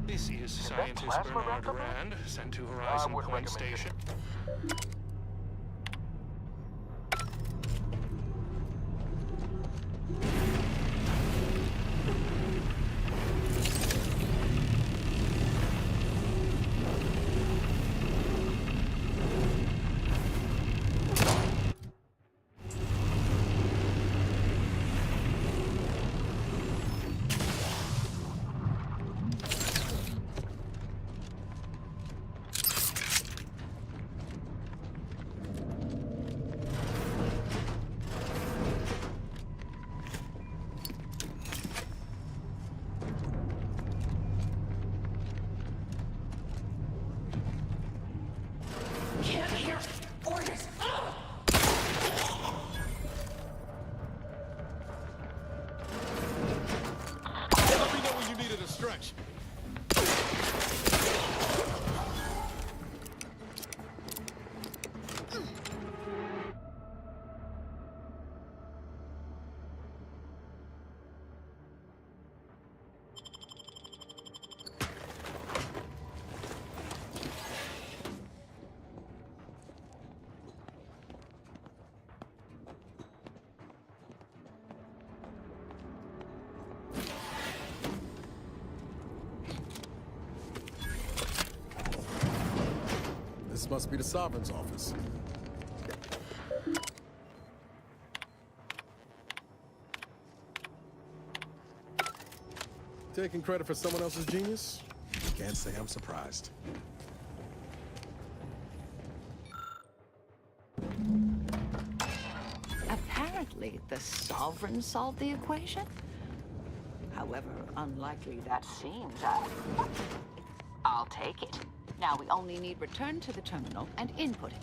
This is Scientist Bernard Rand, sent to Horizon Point Station. Can't hear orders. Let me know when you needed a stretch. This must be the Sovereign's office. Taking credit for someone else's genius? Can't say I'm surprised. A Apparently, the Sovereign solved the equation. However unlikely that seems, I'll take it. Now we only need return to the terminal and input it.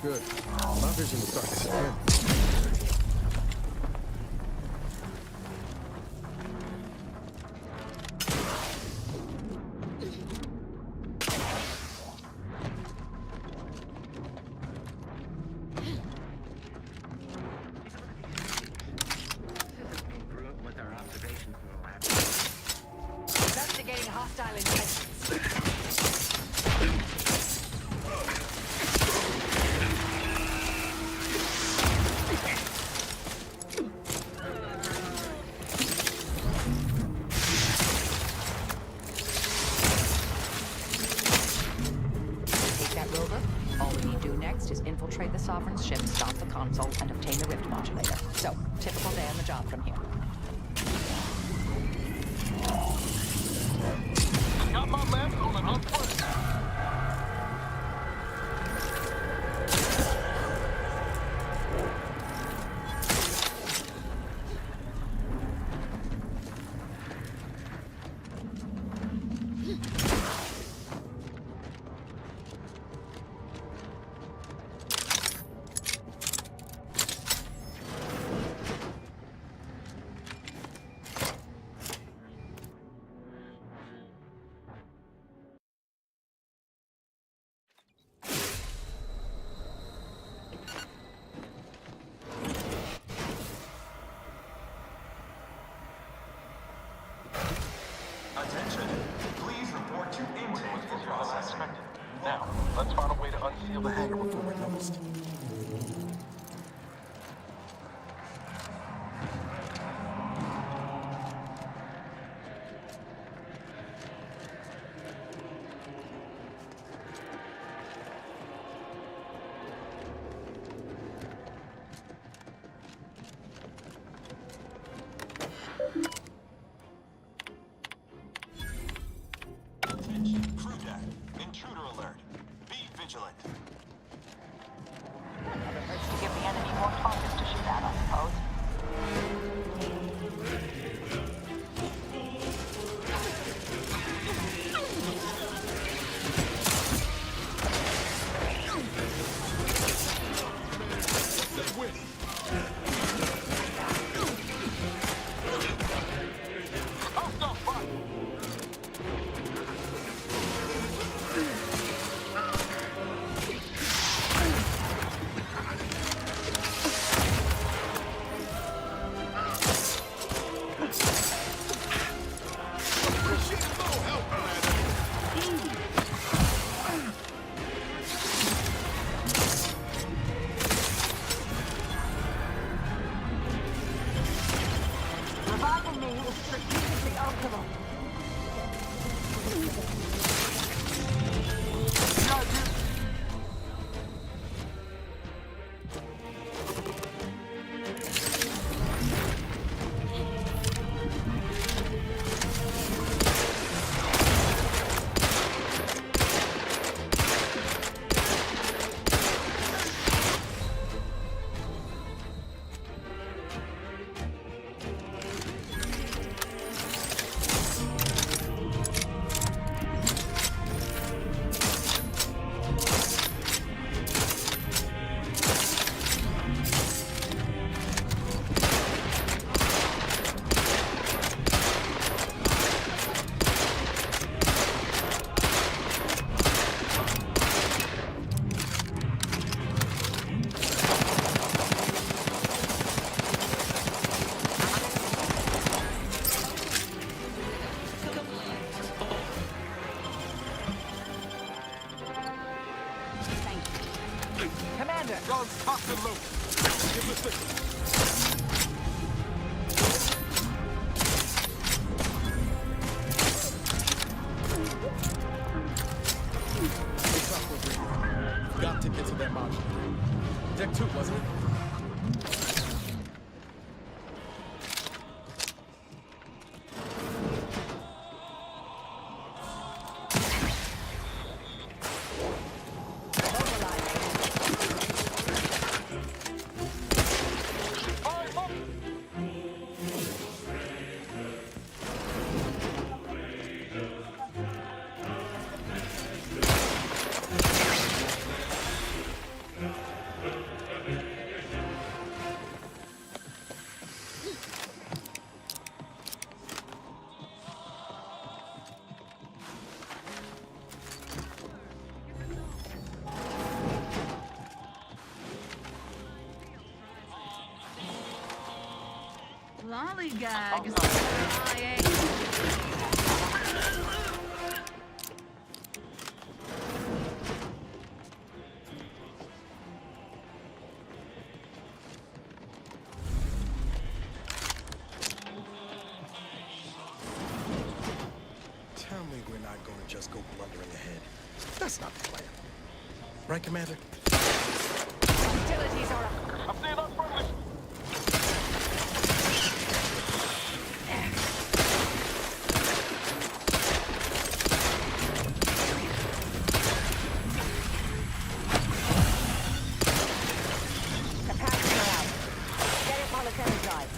Good. My vision will start to scan. Investigating hostile intentions. Infiltrate the Sovereign's ship, stop the console, and obtain the rift modulator. So, typical day on the job from here. Got my man on an unplugged. Attention. Please report to intake for processing. Now, let's find a way to unseal the hangar before we're noticed. Crew deck. Intruder alert. Be vigilant. Never hurts to give the enemy more targets to shoot at, I suppose. Reviving me is strategically optimal. Commander! Guns cocked and loaded. Give the signal. Got to get to that module. Deck 2, wasn't it? Lollygags. Tell me we're not going to just go blundering ahead. That's not the plan. Right, Commander? Hostilities are I'm seeing unfriendly. Capacitor out. Get it while it's energized.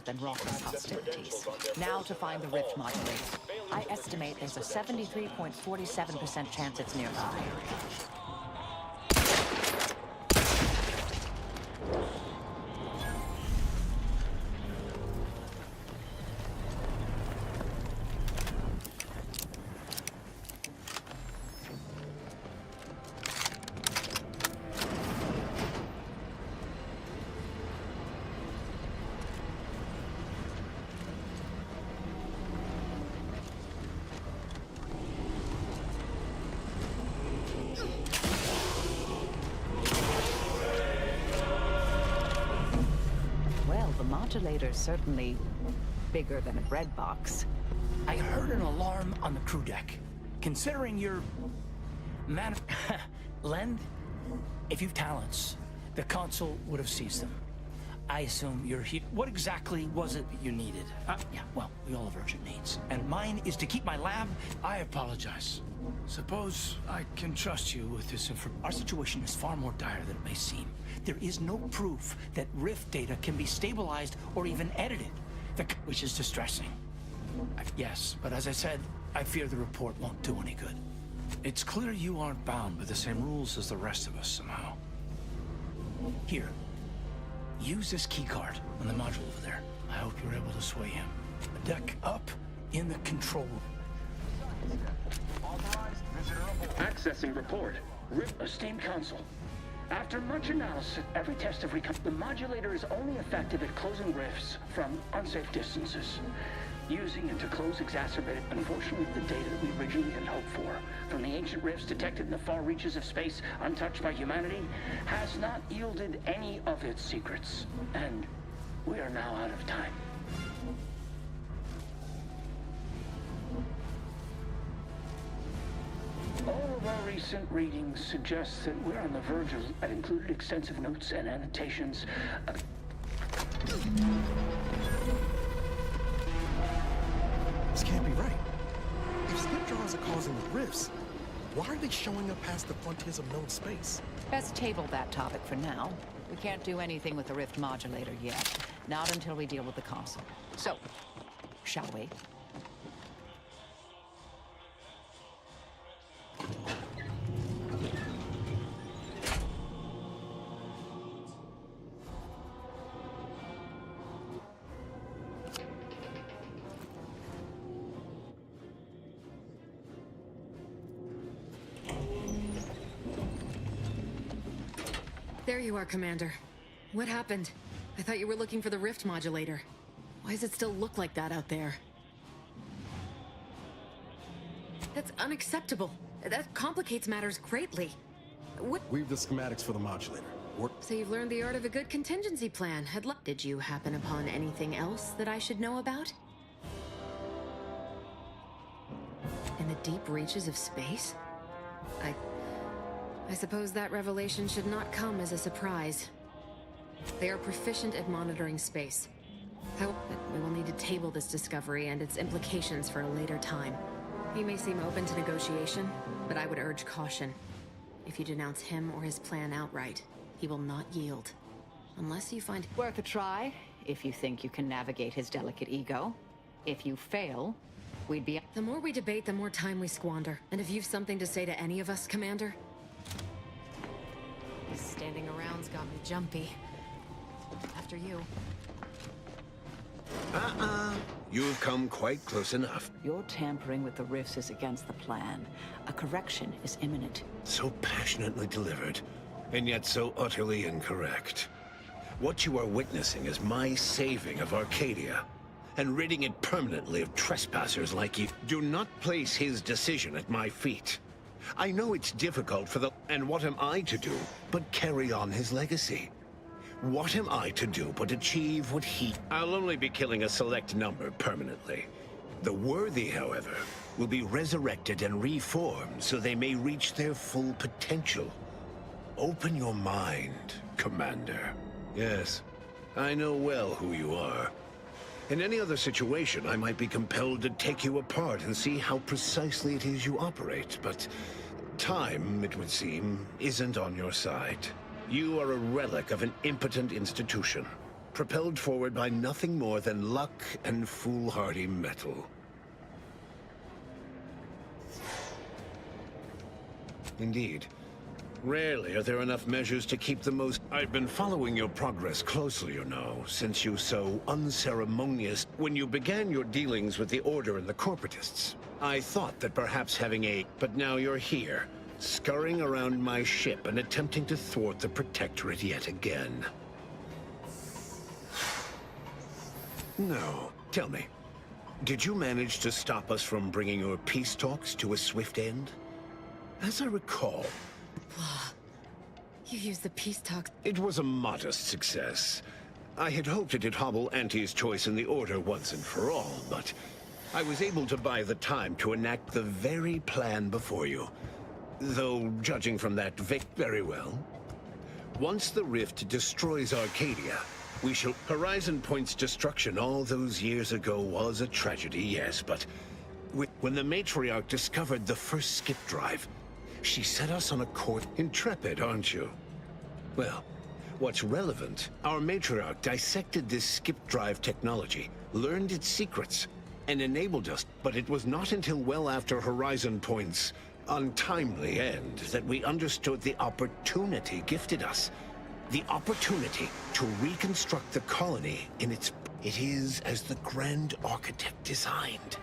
Than raucous hostilities. Now to find the rift modulator. I estimate there's a 73.47% chance it's nearby. Modulator's certainly bigger than a bread box. I heard an alarm on the crew deck. Considering your Len, if you've talents, the console would have seized them. I assume you're here. What exactly was it that you needed? Yeah, well, we all have urgent needs. And mine is to keep my lab. I apologize. Suppose I can trust you with this information. Our situation is far more dire than it may seem. There is no proof that Rift data can be stabilized or even edited, which is distressing. Yes, but as I said, I fear the report won't do any good. It's clear you aren't bound by the same rules as the rest of us somehow. Here, use this keycard on the module over there. I hope you're able to sway him. The deck up in the control room. Accessing report. Esteemed Council. After much analysis, every test of the modulator is only effective at closing rifts from unsafe distances. using it to close exacerbated. Unfortunately, the data that we originally had hoped for from the ancient rifts detected in the far reaches of space untouched by humanity has not yielded any of its secrets, and we are now out of time. All of our recent readings suggest that we're on the verge of... I've included extensive notes and annotations. This can't be right. If skip drives are causing the rifts, why are they showing up past the frontiers of known space? Best table that topic for now. We can't do anything with the rift modulator yet. Not until we deal with the console. So, shall we? There you are, Commander. What happened? I thought you were looking for the rift modulator. Why does it still look like that out there? That's unacceptable. That complicates matters greatly. What? We've the schematics for the modulator. So you've learned the art of a good contingency plan. Did you happen upon anything else that I should know about? In the deep reaches of space? I suppose that revelation should not come as a surprise. They are proficient at monitoring space. However, we will need to table this discovery and its implications for a later time. He may seem open to negotiation, but I would urge caution. If you denounce him or his plan outright, he will not yield. Unless you find... Worth a try, if you think you can navigate his delicate ego. If you fail, we'd be... The more we debate, the more time we squander. And if you've something to say to any of us, Commander... This standing around's got me jumpy. After you. You've come quite close enough. Your tampering with the rifts is against the plan. A correction is imminent. So passionately delivered, and yet so utterly incorrect. What you are witnessing is my saving of Arcadia, and ridding it permanently of trespassers like you. Do not place his decision at my feet. I know it's difficult for the... And what am I to do but carry on his legacy? What am I to do but achieve what he... I'll only be killing a select number permanently. The worthy, however, will be resurrected and reformed so they may reach their full potential. Open your mind, Commander. Yes, I know well who you are. In any other situation, I might be compelled to take you apart and see how precisely it is you operate, but time, it would seem, isn't on your side. You are a relic of an impotent institution, propelled forward by nothing more than luck and foolhardy metal. Indeed. Rarely are there enough measures to keep the most... I've been following your progress closely, you know, since you so unceremonious... When you began your dealings with the Order and the Corporatists, I thought that perhaps having a... But now you're here, scurrying around my ship and attempting to thwart the Protectorate yet again. No, tell me, did you manage to stop us from bringing your peace talks to a swift end? As I recall... You used the peace talks. It was a modest success. I had hoped it'd hobble Auntie's choice in the Order once and for all, but I was able to buy the time to enact the very plan before you. Though, judging from that very well. Once the rift destroys Arcadia, we shall... Horizon Point's destruction all those years ago was a tragedy, yes, but... When the Matriarch discovered the first skip drive, she set us on a course. Intrepid, aren't you? Well, what's relevant, our Matriarch dissected this skip drive technology, learned its secrets, and enabled us. But it was not until well after Horizon Point's untimely end that we understood the opportunity gifted us. The opportunity to reconstruct the colony in its... It is as the Grand Architect designed.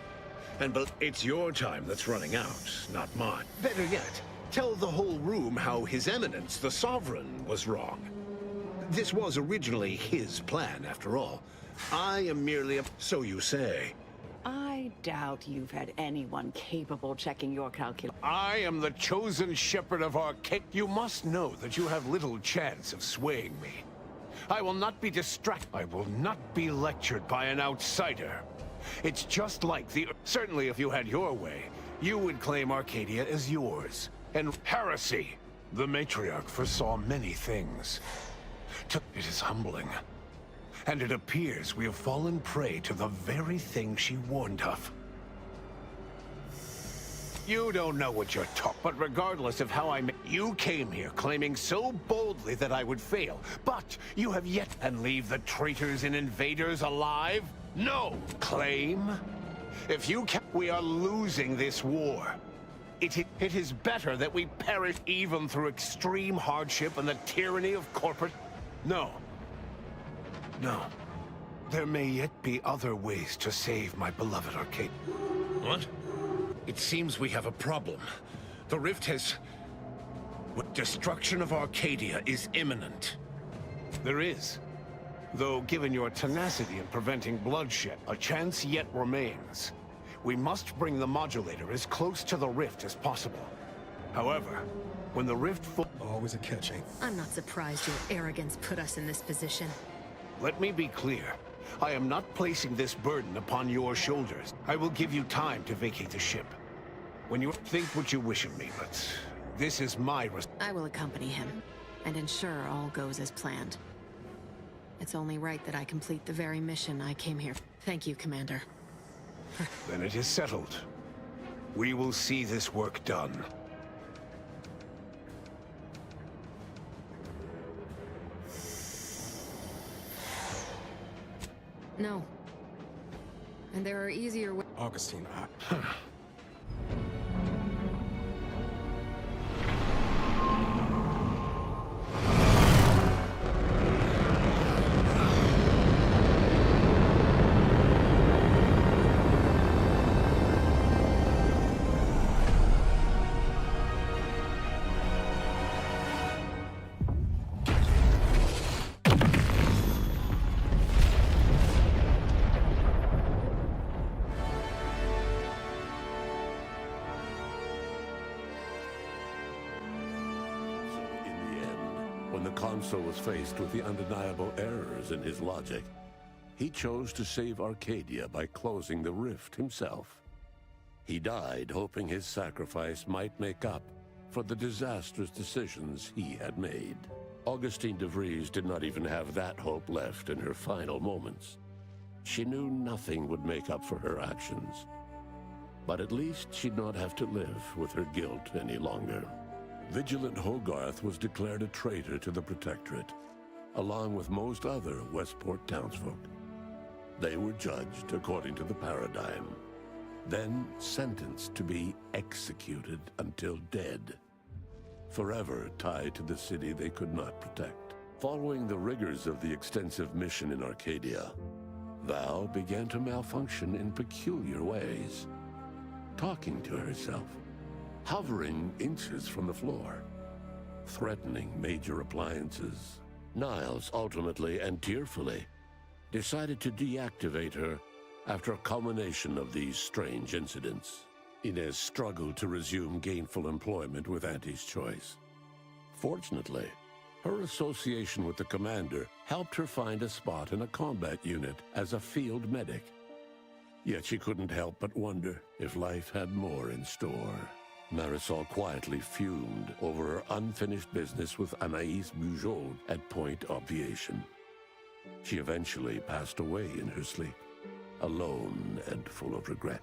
And it's your time that's running out, not mine. Better yet, tell the whole room how His Eminence, the Sovereign, was wrong. This was originally his plan, after all. I am merely a... So you say. I doubt you've had anyone capable checking your calculations. I am the chosen shepherd of Arcade. You must know that you have little chance of swaying me. I will not be distracted. I will not be lectured by an outsider. It's just like the... Certainly if you had your way, you would claim Arcadia as yours. And heresy! The matriarch foresaw many things. It is humbling. And it appears we have fallen prey to the very thing she warned of. You don't know what you're talking, but regardless of how you came here claiming so boldly that I would fail, but you have yet and leave the traitors and invaders alive? No! Claim? If you can, we are losing this war. It is better that we perish even through extreme hardship and the tyranny of corporate... No. No. There may yet be other ways to save my beloved Arcade. What? It seems we have a problem. The rift has... Destruction of Arcadia is imminent. There is. Though, given your tenacity in preventing bloodshed, a chance yet remains. We must bring the modulator as close to the rift as possible. However, when the rift... Always a catch, ain't? I'm not surprised your arrogance put us in this position. Let me be clear. I am not placing this burden upon your shoulders. I will give you time to vacate the ship. When you think what you wish of me, but this is my... I will accompany him, and ensure all goes as planned. It's only right that I complete the very mission I came here. Thank you, Commander. Then it is settled. We will see this work done. No. And there are easier ways. Augustine, When the Consul was faced with the undeniable errors in his logic, he chose to save Arcadia by closing the rift himself. He died hoping his sacrifice might make up for the disastrous decisions he had made. Augustine de Vries did not even have that hope left in her final moments. She knew nothing would make up for her actions. But at least she'd not have to live with her guilt any longer. Vigilant Hogarth was declared a traitor to the Protectorate, along with most other Westport townsfolk. They were judged according to the paradigm, then sentenced to be executed until dead, forever tied to the city they could not protect. Following the rigors of the extensive mission in Arcadia, Val began to malfunction in peculiar ways, talking to herself, hovering inches from the floor, threatening major appliances. Niles ultimately and tearfully decided to deactivate her after a culmination of these strange incidents. Inez struggled to resume gainful employment with Auntie's choice. Fortunately, her association with the commander helped her find a spot in a combat unit as a field medic. Yet she couldn't help but wonder if life had more in store. Marisol quietly fumed over her unfinished business with Anaïs Bujold at Point Obviation. She eventually passed away in her sleep, alone and full of regret.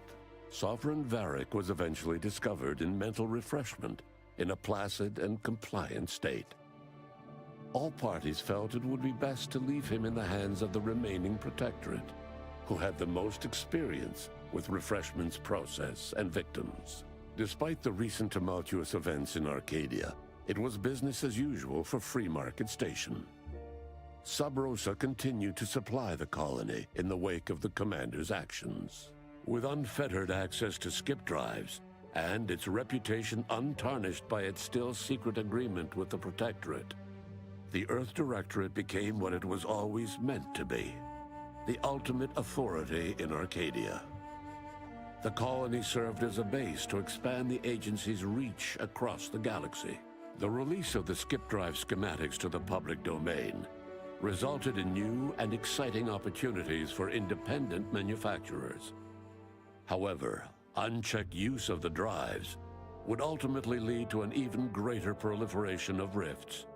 Sovereign Varric was eventually discovered in mental refreshment in a placid and compliant state. All parties felt it would be best to leave him in the hands of the remaining Protectorate, who had the most experience with refreshment's process and victims. Despite the recent tumultuous events in Arcadia, it was business as usual for Free Market Station. Sub Rosa continued to supply the colony in the wake of the commander's actions. With unfettered access to skip drives, and its reputation untarnished by its still secret agreement with the Protectorate, the Earth Directorate became what it was always meant to be, the ultimate authority in Arcadia. The colony served as a base to expand the agency's reach across the galaxy. The release of the skip drive schematics to the public domain resulted in new and exciting opportunities for independent manufacturers. However, unchecked use of the drives would ultimately lead to an even greater proliferation of rifts,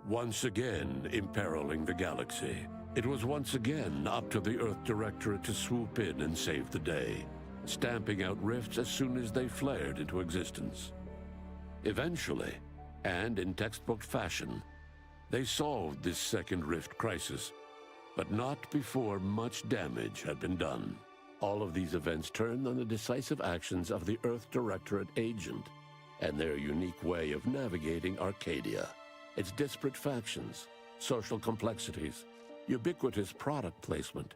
once again imperiling the galaxy. It was once again up to the Earth Directorate to swoop in and save the day, stamping out rifts as soon as they flared into existence. Eventually, and in textbook fashion, they solved this second rift crisis, but not before much damage had been done. All of these events turned on the decisive actions of the Earth Directorate agent and their unique way of navigating Arcadia, its disparate factions, social complexities, ubiquitous product placement,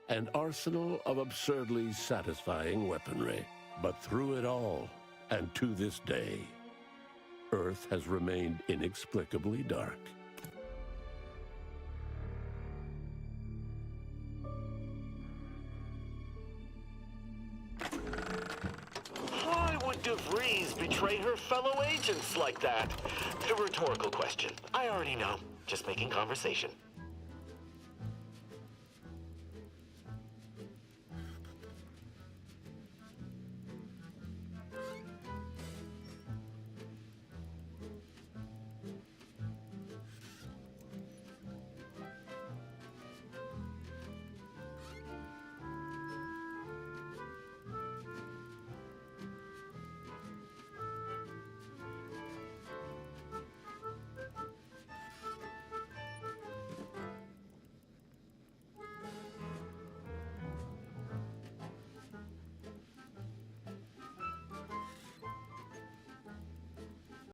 an arsenal of absurdly satisfying weaponry. But through it all, and to this day, Earth has remained inexplicably dark. Why would DeVries betray her fellow agents like that? A rhetorical question. I already know. Just making conversation.